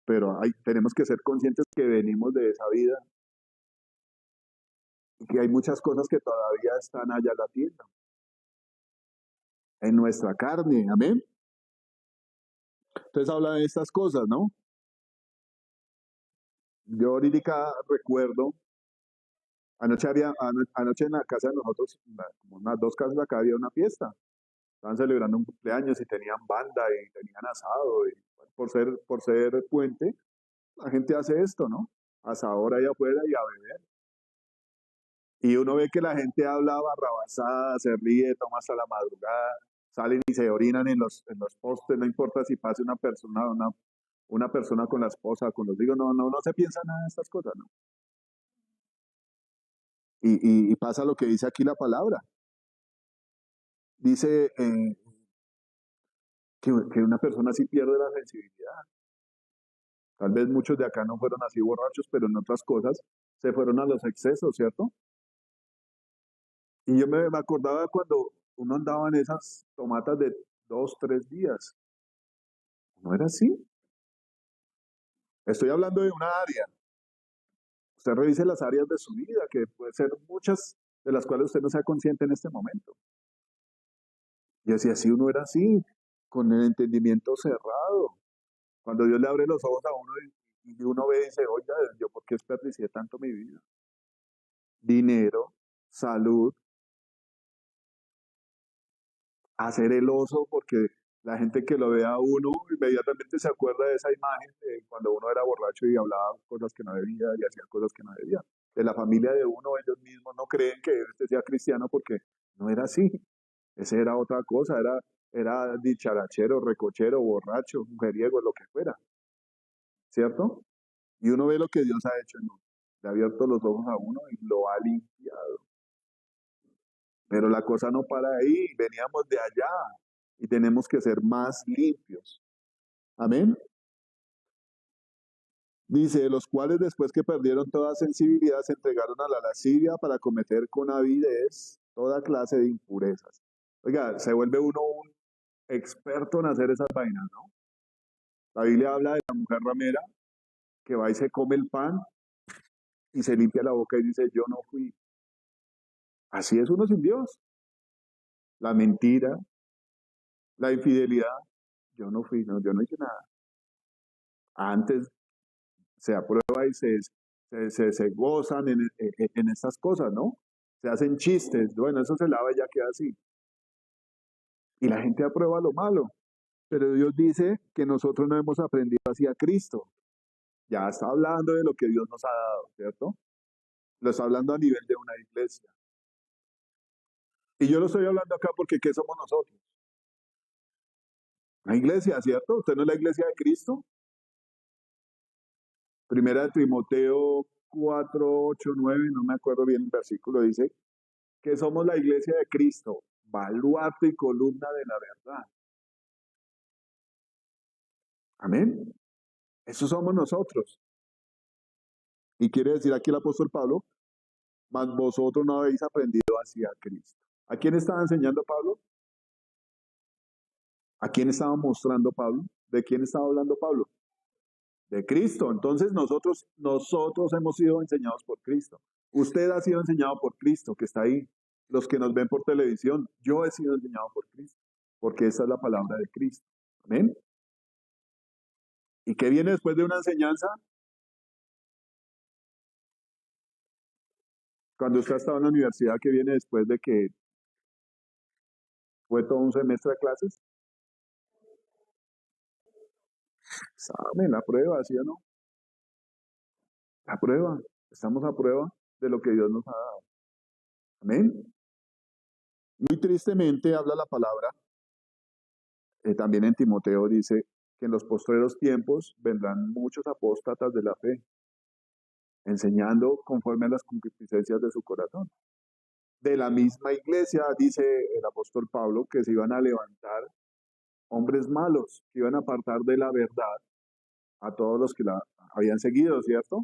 Pero tenemos que ser conscientes que venimos de esa vida y que hay muchas cosas que todavía están allá latiendo en nuestra carne, amén. Entonces habla de estas cosas, ¿no? Yo ahorita recuerdo, anoche en la casa de nosotros, como unas 2 casas acá había una fiesta. Estaban celebrando un cumpleaños y tenían banda y tenían asado. Y por ser puente, la gente hace esto, ¿no? Asador ahí afuera y a beber. Y uno ve que la gente habla barrabasada, se ríe, toma hasta la madrugada, salen y se orinan en los postes, no importa si pase una persona con la esposa, con los hijos, no se piensa nada de estas cosas, ¿no? Y pasa lo que dice aquí la palabra. Dice que una persona sí pierde la sensibilidad. Tal vez muchos de acá no fueron así borrachos, pero en otras cosas se fueron a los excesos, ¿cierto? Y yo me acordaba cuando uno andaba en esas tomatas de 2, 3 días. No era así. Estoy hablando de una área. Usted revise las áreas de su vida, que puede ser muchas de las cuales usted no sea consciente en este momento. Y así uno era así, con el entendimiento cerrado. Cuando Dios le abre los ojos a uno y uno ve y dice, oiga, ¿yo por qué desperdicié tanto mi vida? Dinero, salud, hacer el oso, porque la gente que lo ve a uno inmediatamente se acuerda de esa imagen de cuando uno era borracho y hablaba cosas que no debía y hacía cosas que no debía. De la familia de uno, ellos mismos no creen que usted sea cristiano porque no era así. Ese era otra cosa, era dicharachero, recochero, borracho, mujeriego, lo que fuera, ¿cierto? Y uno ve lo que Dios ha hecho en uno. Le ha abierto los ojos a uno y lo ha limpiado. Pero la cosa no para ahí, veníamos de allá y tenemos que ser más limpios. Amén. Dice, los cuales después que perdieron toda sensibilidad se entregaron a la lascivia para cometer con avidez toda clase de impurezas. Oiga, se vuelve uno un experto en hacer esas vainas, ¿no? La Biblia habla de la mujer ramera que va y se come el pan y se limpia la boca y dice, yo no fui. Así es uno sin Dios. La mentira, la infidelidad, yo no fui, no, yo no hice nada. Antes se aprueba y se gozan en estas cosas, ¿no? Se hacen chistes, bueno, eso se lava y ya queda así. Y la gente aprueba lo malo. Pero Dios dice que nosotros no hemos aprendido así a Cristo. Ya está hablando de lo que Dios nos ha dado, ¿cierto? Lo está hablando a nivel de una iglesia. Y yo lo estoy hablando acá porque ¿qué somos nosotros? Una iglesia, ¿cierto? ¿Usted no es la iglesia de Cristo? Primera de Timoteo 4, 8, 9, no me acuerdo bien el versículo, dice que somos la iglesia de Cristo, baluarte y columna de la verdad. Amén. Eso somos nosotros. Y quiere decir aquí el apóstol Pablo, mas vosotros no habéis aprendido así a Cristo. ¿A quién estaba enseñando Pablo? ¿A quién estaba mostrando Pablo? ¿De quién estaba hablando Pablo? De Cristo. Entonces nosotros hemos sido enseñados por Cristo. Usted ha sido enseñado por Cristo, que está ahí. Los que nos ven por televisión, yo he sido enseñado por Cristo, porque esa es la palabra de Cristo. Amén. ¿Y qué viene después de una enseñanza? Cuando usted ha estado en la universidad, ¿qué viene después de que fue todo un semestre de clases? examen, la prueba, ¿sí o no? La prueba. Estamos a prueba de lo que Dios nos ha dado. Amén. Muy tristemente habla la palabra, también en Timoteo dice que en los postreros tiempos vendrán muchos apóstatas de la fe, enseñando conforme a las concupiscencias de su corazón. De la misma iglesia dice el apóstol Pablo que se iban a levantar hombres malos, que iban a apartar de la verdad a todos los que la habían seguido, ¿cierto?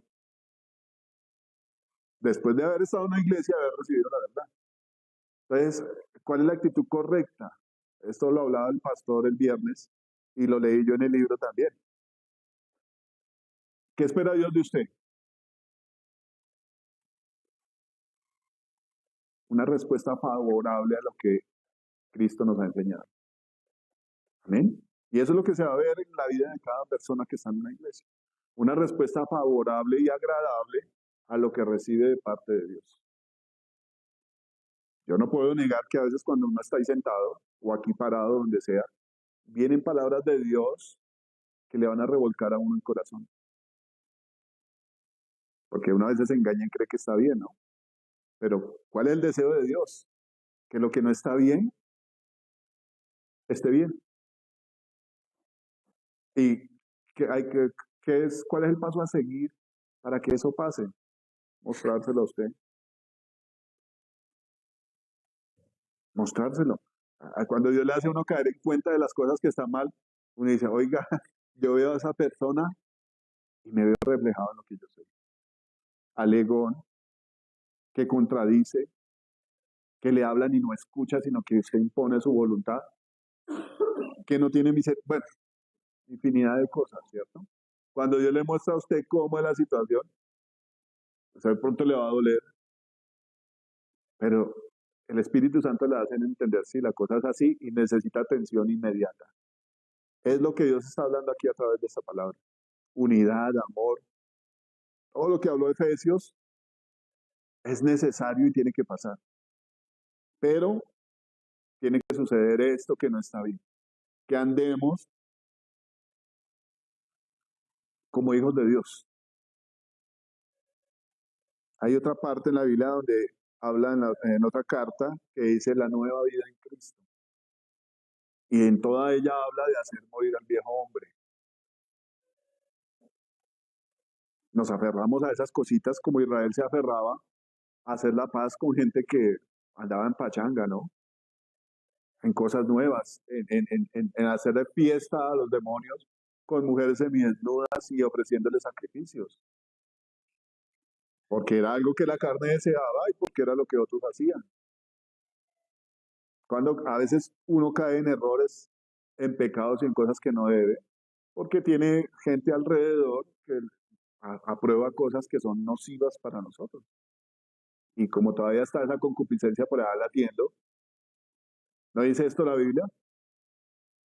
Después de haber estado en una iglesia, haber recibido la verdad. Entonces, ¿cuál es la actitud correcta? Esto lo hablaba el pastor el viernes y lo leí yo en el libro también. ¿Qué espera Dios de usted? Una respuesta favorable a lo que Cristo nos ha enseñado. Amén. Y eso es lo que se va a ver en la vida de cada persona que está en una iglesia. Una respuesta favorable y agradable a lo que recibe de parte de Dios. Yo no puedo negar que a veces cuando uno está ahí sentado o aquí parado, donde sea, vienen palabras de Dios que le van a revolcar a uno el corazón. Porque uno a veces se engaña y cree que está bien, ¿no? Pero ¿cuál es el deseo de Dios? Que lo que no está bien, esté bien. ¿Y que hay cuál es el paso a seguir para que eso pase? Mostrárselo a usted. Mostrárselo. Cuando Dios le hace a uno caer en cuenta de las cosas que están mal, uno dice, oiga, yo veo a esa persona y me veo reflejado en lo que yo soy. Alegón, que contradice, que le hablan y no escucha, sino que se impone su voluntad, que no tiene misericordia, bueno, infinidad de cosas, ¿cierto? Cuando Dios le muestra a usted cómo es la situación, o sea, de pronto le va a doler, pero el Espíritu Santo le hace entender si la cosa es así y necesita atención inmediata. Es lo que Dios está hablando aquí a través de esta palabra. Unidad, amor, todo lo que habló de Efesios es necesario y tiene que pasar. Pero tiene que suceder esto que no está bien. Que andemos como hijos de Dios. Hay otra parte en la Biblia donde habla en otra carta que dice la nueva vida en Cristo. Y en toda ella habla de hacer morir al viejo hombre. Nos aferramos a esas cositas como Israel se aferraba a hacer la paz con gente que andaba en pachanga, ¿no? En cosas nuevas, en hacerle fiesta a los demonios con mujeres semidesnudas y ofreciéndoles sacrificios. Porque era algo que la carne deseaba y porque era lo que otros hacían. Cuando a veces uno cae en errores, en pecados y en cosas que no debe, porque tiene gente alrededor que aprueba cosas que son nocivas para nosotros. Y como todavía está esa concupiscencia por allá latiendo, ¿no dice esto la Biblia?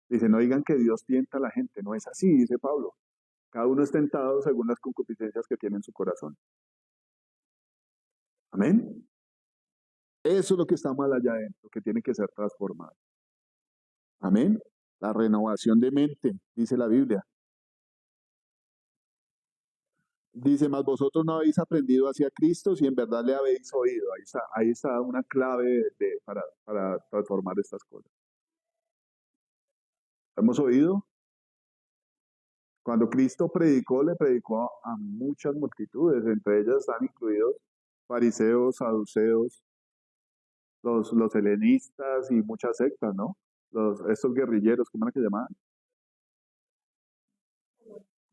Dice, no digan que Dios tienta a la gente, no es así, dice Pablo. Cada uno es tentado según las concupiscencias que tiene en su corazón. Amén. Eso es lo que está mal allá adentro, que tiene que ser transformado. Amén. La renovación de mente, dice la Biblia. Dice, más vosotros no habéis aprendido hacia Cristo si en verdad le habéis oído. Ahí está una clave para transformar estas cosas. ¿Hemos oído? Cuando Cristo predicó, le predicó a muchas multitudes, entre ellas están incluidos fariseos, saduceos, los helenistas y muchas sectas, ¿no? Estos guerrilleros, ¿cómo era que llamaban?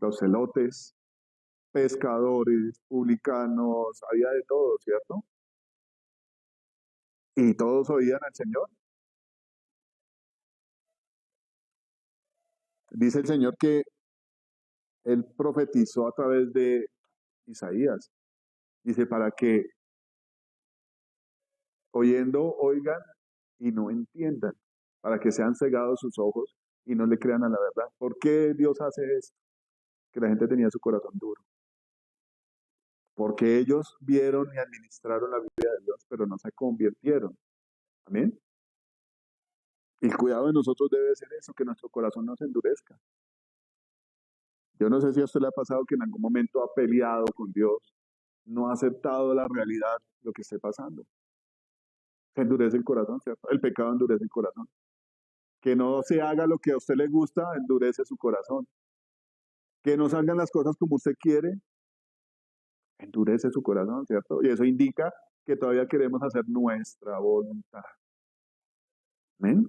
Los celotes, pescadores, publicanos, había de todo, ¿cierto? Y todos oían al Señor. Dice el Señor que Él profetizó a través de Isaías. Dice, para que oyendo oigan y no entiendan, para que sean cegados sus ojos y no le crean a la verdad. ¿Por qué Dios hace esto? Que la gente tenía su corazón duro. Porque ellos vieron y administraron la Biblia de Dios, pero no se convirtieron. Amén. El cuidado de nosotros debe ser eso, que nuestro corazón no se endurezca. Yo no sé si a usted le ha pasado que en algún momento ha peleado con Dios, no ha aceptado la realidad, lo que esté pasando. Se endurece el corazón, ¿cierto? El pecado endurece el corazón. Que no se haga lo que a usted le gusta, endurece su corazón. Que no salgan las cosas como usted quiere, endurece su corazón, ¿cierto? Y eso indica que todavía queremos hacer nuestra voluntad. ¿Amén?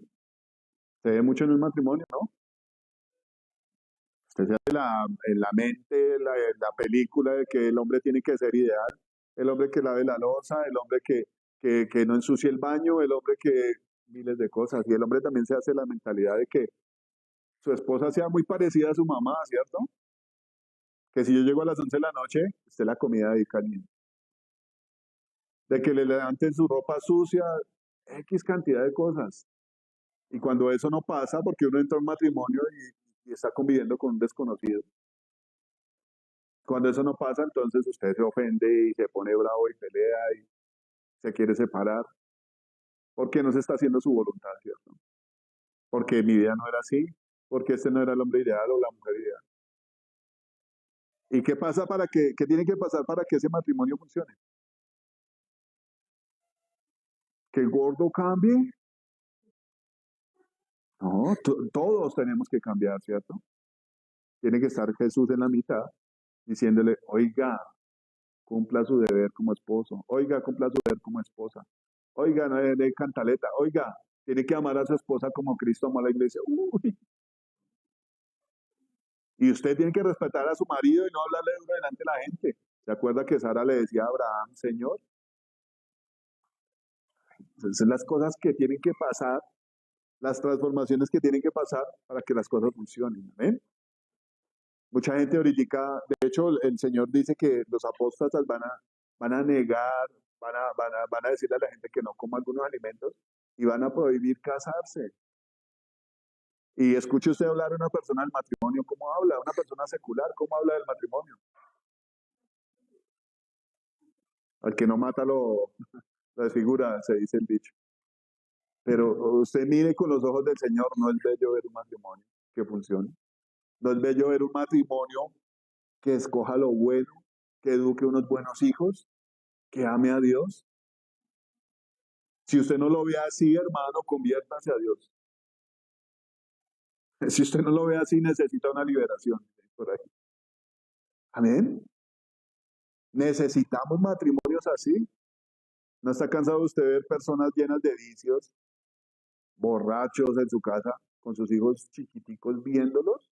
Se ve mucho en el matrimonio, ¿no? Usted se hace en la mente la película de que el hombre tiene que ser ideal, el hombre que lave la loza, el hombre que no ensucie el baño, el hombre que miles de cosas. Y el hombre también se hace la mentalidad de que su esposa sea muy parecida a su mamá, ¿cierto? Que si yo llego a las 11 de la noche, esté la comida ahí caliente. De que le levanten su ropa sucia, X cantidad de cosas. Y cuando eso no pasa, porque uno entra a un matrimonio y está conviviendo con un desconocido, cuando eso no pasa, entonces usted se ofende y se pone bravo y pelea y se quiere separar, porque no se está haciendo su voluntad, ¿cierto? Porque mi vida no era así, porque este no era el hombre ideal o la mujer ideal. ¿Y qué pasa qué tiene que pasar para que ese matrimonio funcione? ¿Que el gordo cambie? No, todos tenemos que cambiar, ¿cierto? Tiene que estar Jesús en la mitad diciéndole, oiga, cumpla su deber como esposo, oiga, cumpla su deber como esposa, oiga, no de cantaleta, oiga, tiene que amar a su esposa como Cristo amó a la iglesia. Uy. Y usted tiene que respetar a su marido y no hablarle duro delante de la gente. ¿Se acuerda que Sara le decía a Abraham, Señor? Esas son las cosas que tienen que pasar, las transformaciones que tienen que pasar para que las cosas funcionen. ¿Amén? Mucha gente ahorita, de hecho, el Señor dice que los apóstatas van a negar, van a decirle a la gente que no coma algunos alimentos y van a prohibir casarse. Y escuche usted hablar a una persona del matrimonio, ¿cómo habla? Una persona secular, ¿cómo habla del matrimonio? Al que no mata lo desfigura, se dice el dicho. Pero usted mire con los ojos del Señor, no es bello ver un matrimonio que funcione. No es bello ver un matrimonio que escoja lo bueno, que eduque unos buenos hijos, que ame a Dios. Si usted no lo ve así, hermano, conviértase a Dios. Si usted no lo ve así, necesita una liberación. Por ahí. Amén. Necesitamos matrimonios así. ¿No está cansado usted de ver personas llenas de vicios, borrachos en su casa, con sus hijos chiquiticos viéndolos?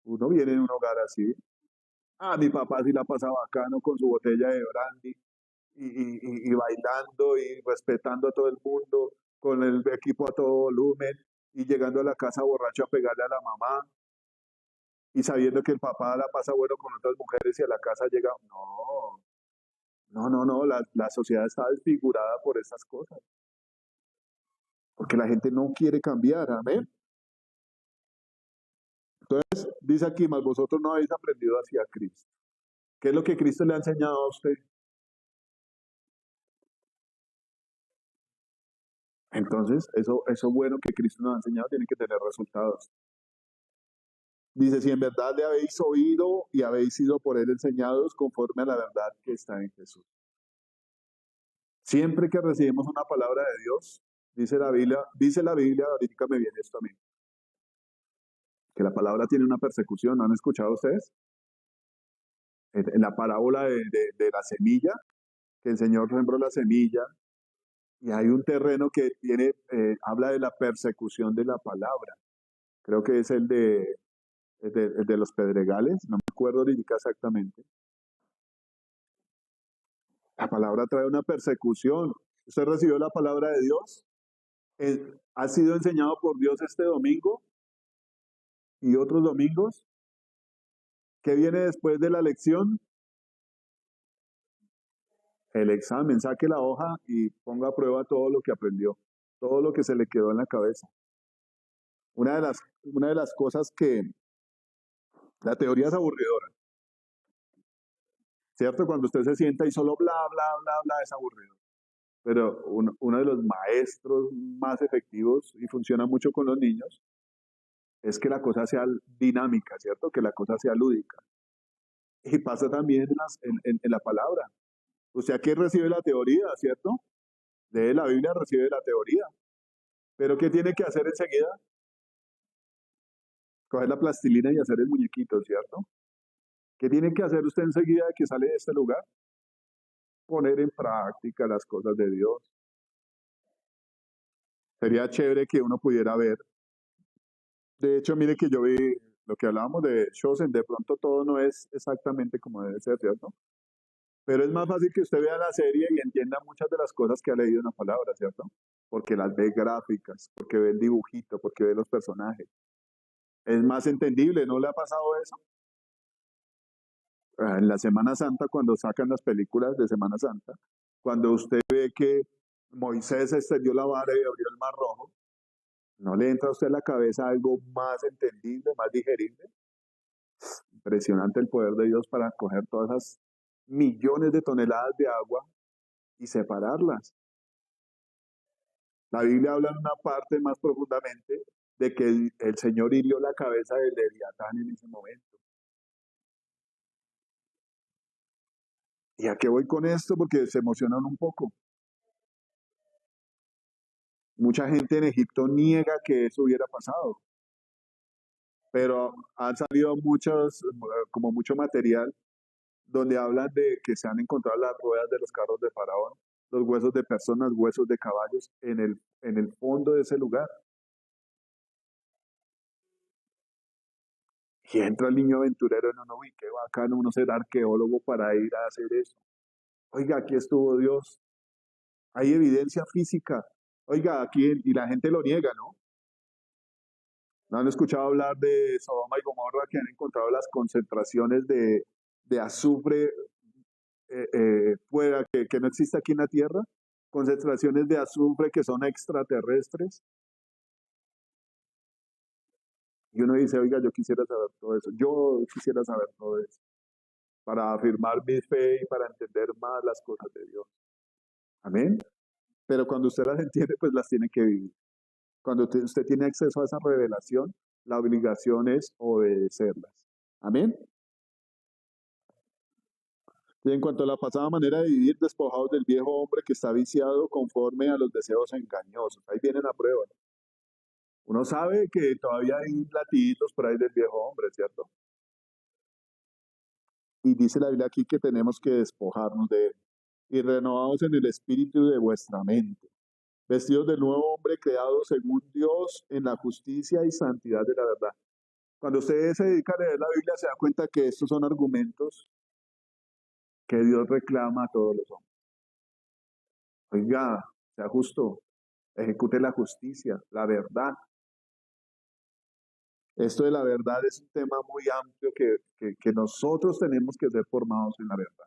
Uno viene en un hogar así. Ah, mi papá sí la pasa bacano con su botella de brandy y bailando y respetando a todo el mundo, con el equipo a todo volumen y llegando a la casa borracho a pegarle a la mamá y sabiendo que el papá la pasa bueno con otras mujeres y a la casa llega. No, no, la sociedad está desfigurada por esas cosas, porque la gente no quiere cambiar, amén. Entonces, dice aquí, mas vosotros no habéis aprendido hacia Cristo. ¿Qué es lo que Cristo le ha enseñado a usted? Entonces, eso bueno que Cristo nos ha enseñado tiene que tener resultados. Dice, si en verdad le habéis oído y habéis sido por él enseñados conforme a la verdad que está en Jesús. Siempre que recibimos una palabra de Dios, dice la Biblia, ahorita me viene esto a mí, que la palabra tiene una persecución, ¿no han escuchado ustedes? En la parábola de la semilla, que el Señor sembró la semilla, y hay un terreno que habla de la persecución de la palabra. Creo que es el de los pedregales, no me acuerdo ahorita exactamente. La palabra trae una persecución. ¿Usted recibió la palabra de Dios? ¿Ha sido enseñado por Dios este domingo y otros domingos? ¿Qué viene después de la lección? El examen. Saque la hoja y ponga a prueba todo lo que aprendió, todo lo que se le quedó en la cabeza. Una de las cosas que la teoría es aburridora, ¿cierto? Cuando usted se sienta y solo bla, bla, bla, bla, es aburrido. Pero uno de los maestros más efectivos y funciona mucho con los niños es que la cosa sea dinámica, ¿cierto? Que la cosa sea lúdica. Y pasa también en la palabra. Usted aquí recibe la teoría, ¿cierto? Lee la Biblia, recibe la teoría. Pero ¿qué tiene que hacer enseguida? Coger la plastilina y hacer el muñequito, ¿cierto? ¿Qué tiene que hacer usted enseguida de que sale de este lugar? Poner en práctica las cosas de Dios. Sería chévere que uno pudiera ver. De hecho, mire que yo vi lo que hablábamos de Chosen, de pronto todo no es exactamente como debe ser, ¿cierto? Pero es más fácil que usted vea la serie y entienda muchas de las cosas que ha leído en la palabra, ¿cierto? Porque las ve gráficas, porque ve el dibujito, porque ve los personajes. Es más entendible, ¿no le ha pasado eso? En la Semana Santa, cuando sacan las películas de Semana Santa, cuando usted ve que Moisés extendió la vara y abrió el mar rojo, ¿no le entra a usted a la cabeza algo más entendible, más digerible? Impresionante el poder de Dios para coger todas esas millones de toneladas de agua y separarlas. La Biblia habla en una parte más profundamente de que el Señor hirió la cabeza del Leviatán en ese momento. ¿Y a qué voy con esto? Porque se emocionan un poco. Mucha gente en Egipto niega que eso hubiera pasado, pero han salido como mucho material donde hablan de que se han encontrado las ruedas de los carros de Faraón, los huesos de personas, huesos de caballos en el fondo de ese lugar. Y entra el niño aventurero y uno, uy, qué bacano uno ser arqueólogo para ir a hacer eso. Oiga, aquí estuvo Dios. Hay evidencia física. Oiga, aquí, y la gente lo niega, ¿no? ¿No han escuchado hablar de Sodoma y Gomorra, que han encontrado las concentraciones de azufre fuera, que no existe aquí en la Tierra? Concentraciones de azufre que son extraterrestres. Y uno dice, oiga, yo quisiera saber todo eso. Yo quisiera saber todo eso para afirmar mi fe y para entender más las cosas de Dios. Amén. Pero cuando usted las entiende, pues las tiene que vivir. Cuando usted tiene acceso a esa revelación, la obligación es obedecerlas. Amén. Y en cuanto a la pasada manera de vivir, despojados del viejo hombre que está viciado conforme a los deseos engañosos. Ahí viene la prueba. Uno sabe que todavía hay latidos por ahí del viejo hombre, ¿cierto? Y dice la Biblia aquí que tenemos que despojarnos de él. Y renovados en el espíritu de vuestra mente, vestidos del nuevo hombre creado según Dios en la justicia y santidad de la verdad. Cuando usted se dedica a leer la Biblia, se da cuenta que estos son argumentos que Dios reclama a todos los hombres. Oiga, sea justo, ejecute la justicia, la verdad. Esto de la verdad es un tema muy amplio que nosotros tenemos que ser formados en la verdad.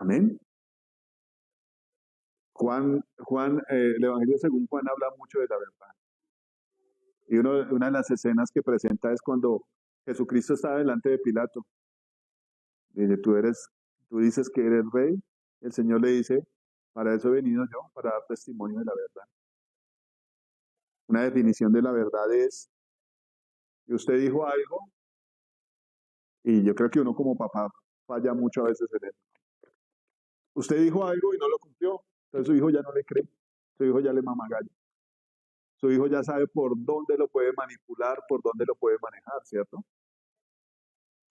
Amén. El Evangelio según Juan habla mucho de la verdad. Y una de las escenas que presenta es cuando Jesucristo está delante de Pilato. Dice, tú dices que eres rey. El Señor le dice, para eso he venido yo, para dar testimonio de la verdad. Una definición de la verdad es que usted dijo algo, y yo creo que uno como papá falla mucho a veces en eso. Usted dijo algo y no lo cumplió, entonces su hijo ya no le cree, su hijo ya le mama gallo. Su hijo ya sabe por dónde lo puede manipular, por dónde lo puede manejar, ¿cierto?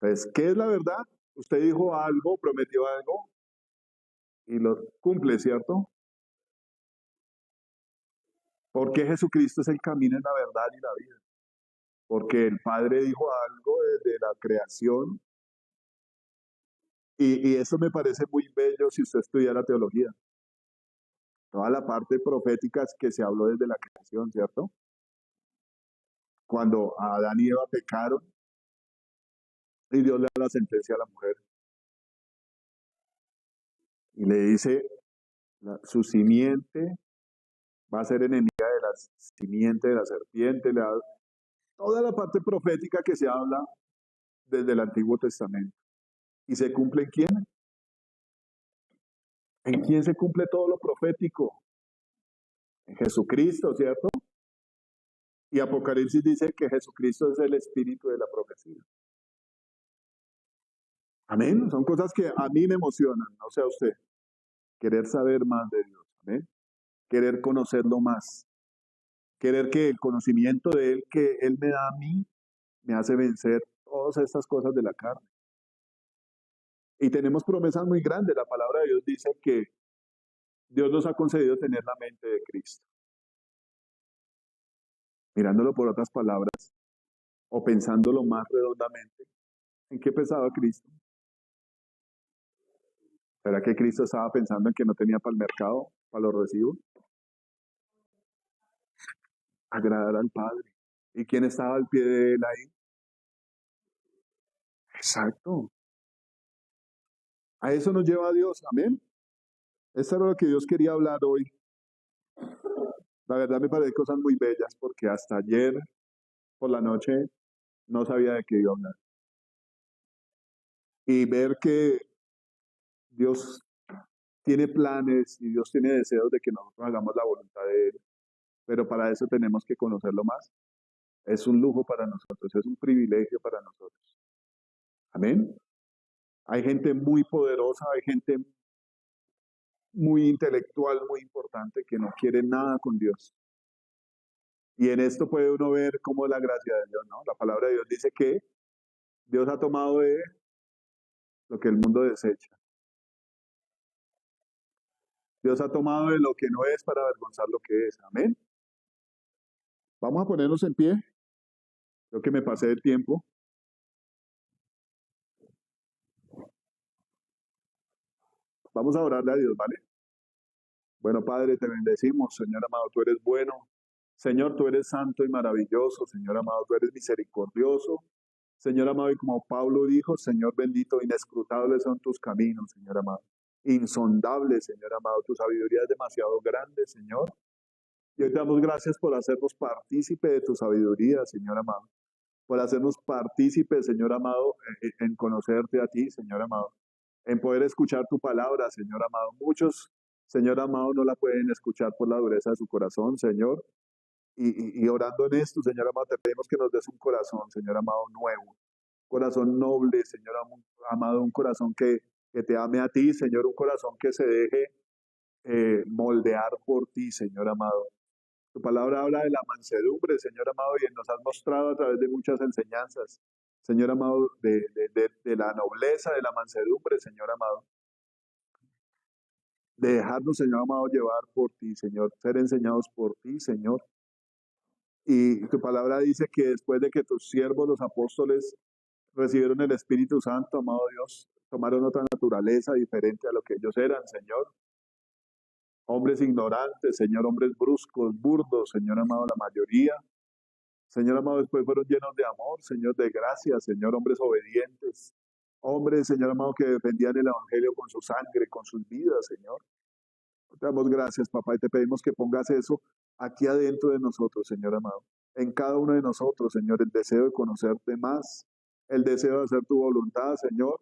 Entonces, ¿qué es la verdad? Usted dijo algo, prometió algo y lo cumple, ¿cierto? Porque Jesucristo es el camino, la verdad y la vida. Porque el Padre dijo algo desde la creación y eso me parece muy bello si usted estudia la teología. Toda la parte profética es que se habló desde la creación, ¿cierto? Cuando Adán y Eva pecaron y Dios le da la sentencia a la mujer y le dice, su simiente va a ser enemiga de la simiente de la serpiente, le da toda la parte profética que se habla desde el Antiguo Testamento. ¿Y se cumple en quién? ¿En quién se cumple todo lo profético? En Jesucristo, ¿cierto? Y Apocalipsis dice que Jesucristo es el espíritu de la profecía. Amén. Son cosas que a mí me emocionan, no sé a usted. Querer saber más de Dios. Amén. Querer conocerlo más. Querer que el conocimiento de Él que Él me da a mí me hace vencer todas estas cosas de la carne. Y tenemos promesas muy grandes. La palabra de Dios dice que Dios nos ha concedido tener la mente de Cristo. Mirándolo por otras palabras o pensándolo más redondamente, ¿en qué pensaba Cristo? ¿Será que Cristo estaba pensando en que no tenía para el mercado, para los recibos? Agradar al Padre. ¿Y quién estaba al pie de Él ahí? Exacto. A eso nos lleva a Dios. Amén. Esto era lo que Dios quería hablar hoy. La verdad me parece cosas muy bellas porque hasta ayer por la noche no sabía de qué iba a hablar. Y ver que Dios tiene planes y Dios tiene deseos de que nosotros hagamos la voluntad de Él. Pero para eso tenemos que conocerlo más. Es un lujo para nosotros, es un privilegio para nosotros. Amén. Hay gente muy poderosa, hay gente muy intelectual, muy importante que no quiere nada con Dios. Y en esto puede uno ver cómo la gracia de Dios, ¿no? La palabra de Dios dice que Dios ha tomado de lo que el mundo desecha. Dios ha tomado de lo que no es para avergonzar lo que es. Amén. Vamos a ponernos en pie. Creo que me pasé del tiempo. Vamos a orarle a Dios, ¿vale? Bueno, Padre, te bendecimos, Señor amado, tú eres bueno. Señor, tú eres santo y maravilloso. Señor amado, tú eres misericordioso. Señor amado, y como Pablo dijo, Señor bendito, inescrutables son tus caminos, Señor amado. Insondables, Señor amado, tu sabiduría es demasiado grande, Señor. Y hoy te damos gracias por hacernos partícipe de tu sabiduría, Señor amado. Por hacernos partícipes, Señor amado, en conocerte a ti, Señor amado. En poder escuchar tu palabra, Señor amado. Muchos, Señor amado, no la pueden escuchar por la dureza de su corazón, Señor. Y orando en esto, Señor amado, te pedimos que nos des un corazón, Señor amado, nuevo. Corazón noble, Señor amado, un corazón que te ame a ti, Señor, un corazón que se deje moldear por ti, Señor amado. Tu palabra habla de la mansedumbre, Señor amado, y nos has mostrado a través de muchas enseñanzas, Señor amado, de la nobleza, de la mansedumbre, Señor amado. De dejarnos, Señor amado, llevar por ti, Señor, ser enseñados por ti, Señor. Y tu palabra dice que después de que tus siervos, los apóstoles, recibieron el Espíritu Santo, amado Dios, tomaron otra naturaleza diferente a lo que ellos eran, Señor. Hombres ignorantes, Señor, hombres bruscos, burdos, Señor amado, la mayoría. Señor amado, después fueron llenos de amor, Señor, de gracia, Señor, hombres obedientes. Hombres, Señor amado, que defendían el Evangelio con su sangre, con sus vidas, Señor. Te damos gracias, papá, y te pedimos que pongas eso aquí adentro de nosotros, Señor amado. En cada uno de nosotros, Señor, el deseo de conocerte más, el deseo de hacer tu voluntad, Señor.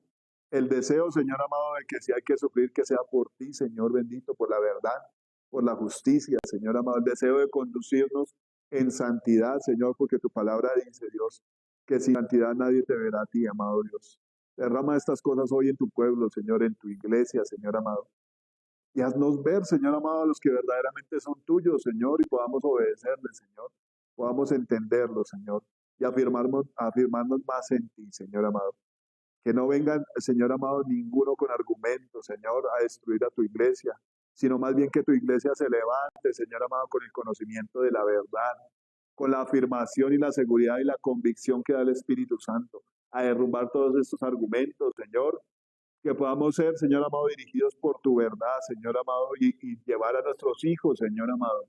El deseo, Señor amado, de que si hay que sufrir, que sea por ti, Señor bendito, por la verdad, por la justicia, Señor amado. El deseo de conducirnos en santidad, Señor, porque tu palabra dice, Dios, que sin santidad nadie te verá a ti, amado Dios. Derrama estas cosas hoy en tu pueblo, Señor, en tu iglesia, Señor amado. Y haznos ver, Señor amado, a los que verdaderamente son tuyos, Señor, y podamos obedecerles, Señor. Podamos entenderlos, Señor, y afirmarnos más en ti, Señor amado. Que no vengan, Señor amado, ninguno con argumentos, Señor, a destruir a tu iglesia, sino más bien que tu iglesia se levante, Señor amado, con el conocimiento de la verdad, con la afirmación y la seguridad y la convicción que da el Espíritu Santo, a derrumbar todos estos argumentos, Señor, que podamos ser, Señor amado, dirigidos por tu verdad, Señor amado, y llevar a nuestros hijos, Señor amado,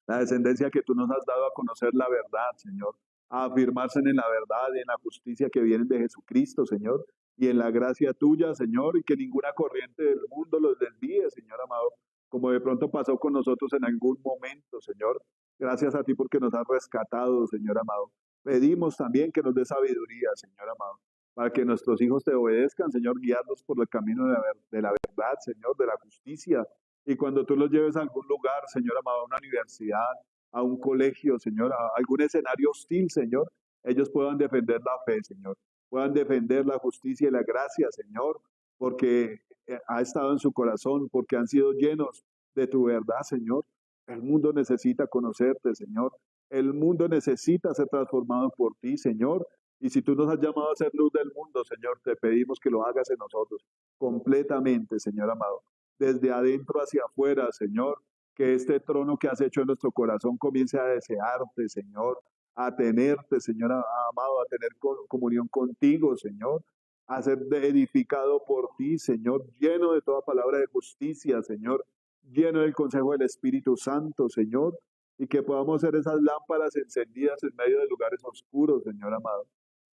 la descendencia que tú nos has dado a conocer la verdad, Señor, a afirmarse en la verdad y en la justicia que vienen de Jesucristo, Señor, y en la gracia tuya, Señor, y que ninguna corriente del mundo los desvíe, Señor amado, como de pronto pasó con nosotros en algún momento, Señor. Gracias a ti porque nos has rescatado, Señor amado. Pedimos también que nos dé sabiduría, Señor amado, para que nuestros hijos te obedezcan, Señor, guiarlos por el camino de la verdad, Señor, de la justicia, y cuando tú los lleves a algún lugar, Señor amado, a una universidad, a un colegio, Señor, a algún escenario hostil, Señor, ellos puedan defender la fe, Señor, puedan defender la justicia y la gracia, Señor, porque ha estado en su corazón, porque han sido llenos de tu verdad, Señor. El mundo necesita conocerte, Señor. El mundo necesita ser transformado por ti, Señor. Y si tú nos has llamado a ser luz del mundo, Señor, te pedimos que lo hagas en nosotros completamente, Señor amado. Desde adentro hacia afuera, Señor, que este trono que has hecho en nuestro corazón comience a desearte, Señor, a tenerte, Señor amado, a tener comunión contigo, Señor, a ser edificado por ti, Señor, lleno de toda palabra de justicia, Señor, lleno del consejo del Espíritu Santo, Señor, y que podamos ser esas lámparas encendidas en medio de lugares oscuros, Señor amado.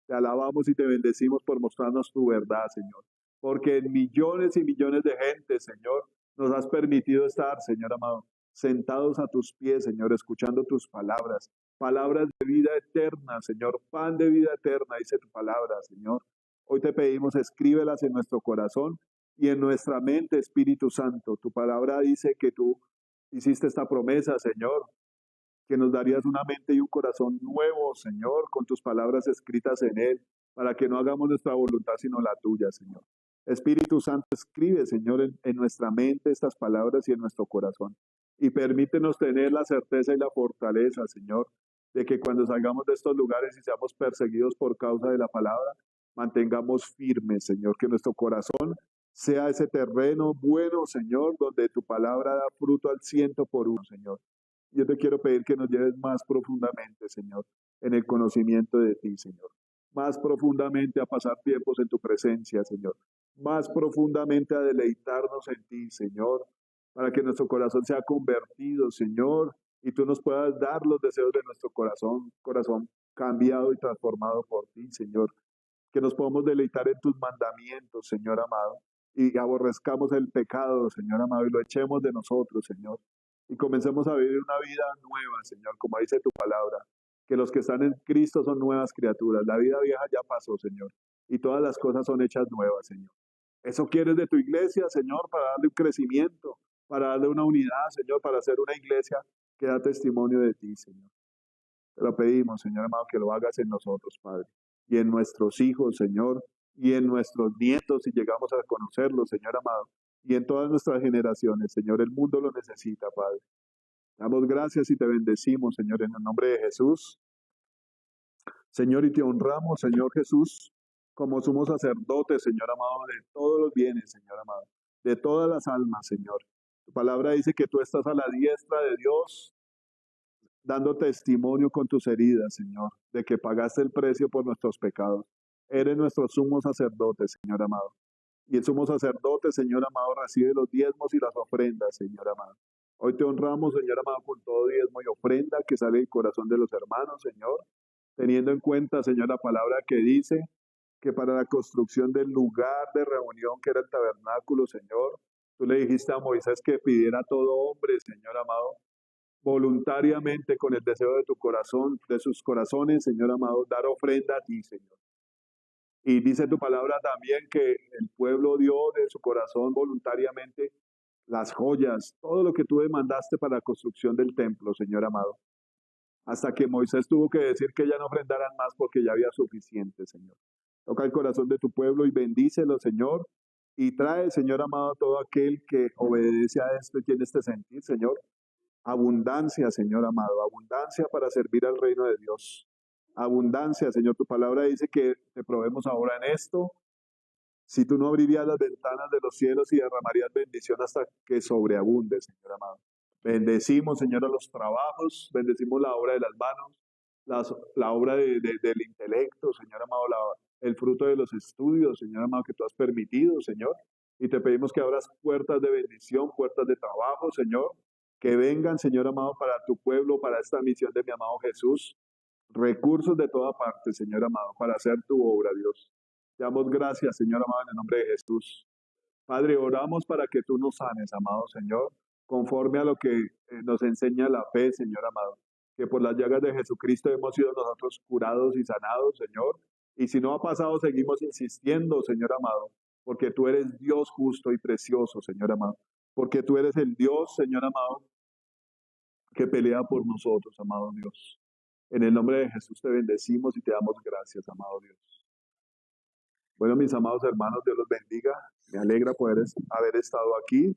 Te alabamos y te bendecimos por mostrarnos tu verdad, Señor. Porque en millones y millones de gente, Señor, nos has permitido estar, Señor amado, sentados a tus pies, Señor, escuchando tus palabras. Palabras de vida eterna, Señor. Pan de vida eterna, dice tu palabra, Señor. Hoy te pedimos, escríbelas en nuestro corazón y en nuestra mente, Espíritu Santo. Tu palabra dice que tú hiciste esta promesa, Señor, que nos darías una mente y un corazón nuevo, Señor, con tus palabras escritas en él, para que no hagamos nuestra voluntad sino la tuya, Señor. Espíritu Santo, escribe, Señor, en nuestra mente estas palabras y en nuestro corazón. Y permítenos tener la certeza y la fortaleza, Señor, de que cuando salgamos de estos lugares y seamos perseguidos por causa de la palabra, mantengamos firmes, Señor, que nuestro corazón sea ese terreno bueno, Señor, donde tu palabra da fruto al 100 por 1, Señor. Yo te quiero pedir que nos lleves más profundamente, Señor, en el conocimiento de ti, Señor. Más profundamente a pasar tiempos en tu presencia, Señor. Más profundamente a deleitarnos en ti, Señor, para que nuestro corazón sea convertido, Señor, y tú nos puedas dar los deseos de nuestro corazón, corazón cambiado y transformado por ti, Señor. Que nos podamos deleitar en tus mandamientos, Señor amado, y aborrezcamos el pecado, Señor amado, y lo echemos de nosotros, Señor, y comencemos a vivir una vida nueva, Señor, como dice tu palabra, que los que están en Cristo son nuevas criaturas, la vida vieja ya pasó, Señor, y todas las cosas son hechas nuevas, Señor. Eso quieres de tu iglesia, Señor, para darle un crecimiento, para darle una unidad, Señor, para hacer una iglesia que da testimonio de ti, Señor. Te lo pedimos, Señor amado, que lo hagas en nosotros, Padre, y en nuestros hijos, Señor, y en nuestros nietos, si llegamos a conocerlos, Señor amado, y en todas nuestras generaciones, Señor, el mundo lo necesita, Padre. Damos gracias y te bendecimos, Señor, en el nombre de Jesús. Señor, y te honramos, Señor Jesús, como sumo sacerdote, Señor amado, de todos los bienes, Señor amado, de todas las almas, Señor. Tu palabra dice que tú estás a la diestra de Dios, dando testimonio con tus heridas, Señor, de que pagaste el precio por nuestros pecados. Eres nuestro sumo sacerdote, Señor amado. Y el sumo sacerdote, Señor amado, recibe los diezmos y las ofrendas, Señor amado. Hoy te honramos, Señor amado, con todo diezmo y ofrenda que sale del corazón de los hermanos, Señor, teniendo en cuenta, Señor, la palabra que dice que para la construcción del lugar de reunión que era el tabernáculo, Señor, tú le dijiste a Moisés que pidiera a todo hombre, Señor amado, voluntariamente con el deseo de tu corazón, de sus corazones, Señor amado, dar ofrenda a ti, Señor. Y dice tu palabra también que el pueblo dio de su corazón voluntariamente las joyas, todo lo que tú demandaste para la construcción del templo, Señor amado. Hasta que Moisés tuvo que decir que ya no ofrendaran más porque ya había suficiente, Señor. Toca el corazón de tu pueblo y bendícelo, Señor. Y trae, Señor amado, a todo aquel que obedece a esto y tiene este sentir, Señor. Abundancia, Señor amado, abundancia para servir al reino de Dios. Abundancia, Señor, tu palabra dice que te probemos ahora en esto. Si tú no abrirías las ventanas de los cielos y derramarías bendición hasta que sobreabunde, Señor amado. Bendecimos, Señor, a los trabajos, bendecimos la obra de las manos, la obra del intelecto, Señor amado, el fruto de los estudios, Señor amado, que tú has permitido, Señor. Y te pedimos que abras puertas de bendición, puertas de trabajo, Señor, que vengan, Señor amado, para tu pueblo, para esta misión de mi amado Jesús. Recursos de toda parte, Señor amado, para hacer tu obra, Dios. Te damos gracias, Señor amado, en el nombre de Jesús. Padre, oramos para que tú nos sanes, amado Señor, conforme a lo que nos enseña la fe, Señor amado. Que por las llagas de Jesucristo hemos sido nosotros curados y sanados, Señor. Y si no ha pasado, seguimos insistiendo, Señor amado, porque tú eres Dios justo y precioso, Señor amado. Porque tú eres el Dios, Señor amado, que pelea por nosotros, amado Dios. En el nombre de Jesús te bendecimos y te damos gracias, amado Dios. Bueno, mis amados hermanos, Dios los bendiga. Me alegra haber estado aquí.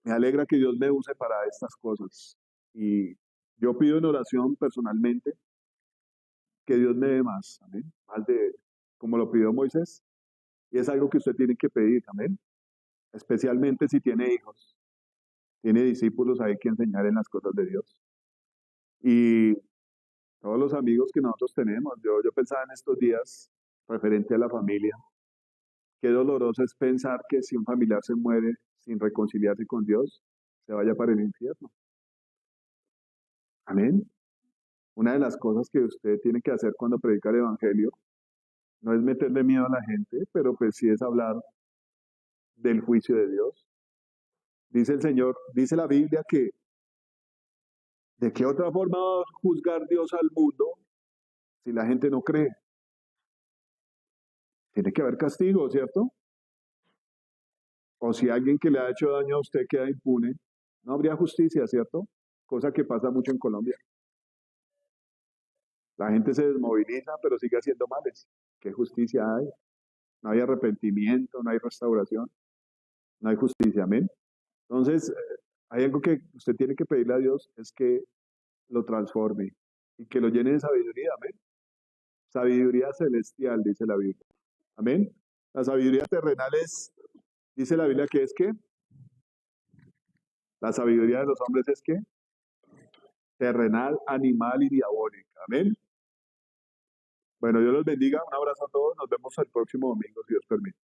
Me alegra que Dios me use para estas cosas. Y yo pido en oración personalmente que Dios me dé más, amén. Más de como lo pidió Moisés. Y es algo que usted tiene que pedir, amén. Especialmente si tiene hijos, tiene discípulos, hay que enseñar en las cosas de Dios. Y todos los amigos que nosotros tenemos, yo pensaba en estos días, referente a la familia, qué doloroso es pensar que si un familiar se muere sin reconciliarse con Dios, se vaya para el infierno. Amén. Una de las cosas que usted tiene que hacer cuando predica el Evangelio no es meterle miedo a la gente, pero pues sí es hablar del juicio de Dios. Dice el Señor, dice la Biblia que ¿de qué otra forma va a juzgar Dios al mundo si la gente no cree? Tiene que haber castigo, ¿cierto? O si alguien que le ha hecho daño a usted queda impune, no habría justicia, ¿cierto? Cosa que pasa mucho en Colombia. La gente se desmoviliza, pero sigue haciendo males. ¿Qué justicia hay? No hay arrepentimiento, no hay restauración, no hay justicia, amén. Entonces, hay algo que usted tiene que pedirle a Dios, es que lo transforme y que lo llene de sabiduría, amén. Sabiduría celestial, dice la Biblia, amén. La sabiduría terrenal es, dice la Biblia que es que, la sabiduría de los hombres es que, terrenal, animal y diabólica, amén. Bueno, Dios los bendiga, un abrazo a todos, nos vemos el próximo domingo, si Dios permite.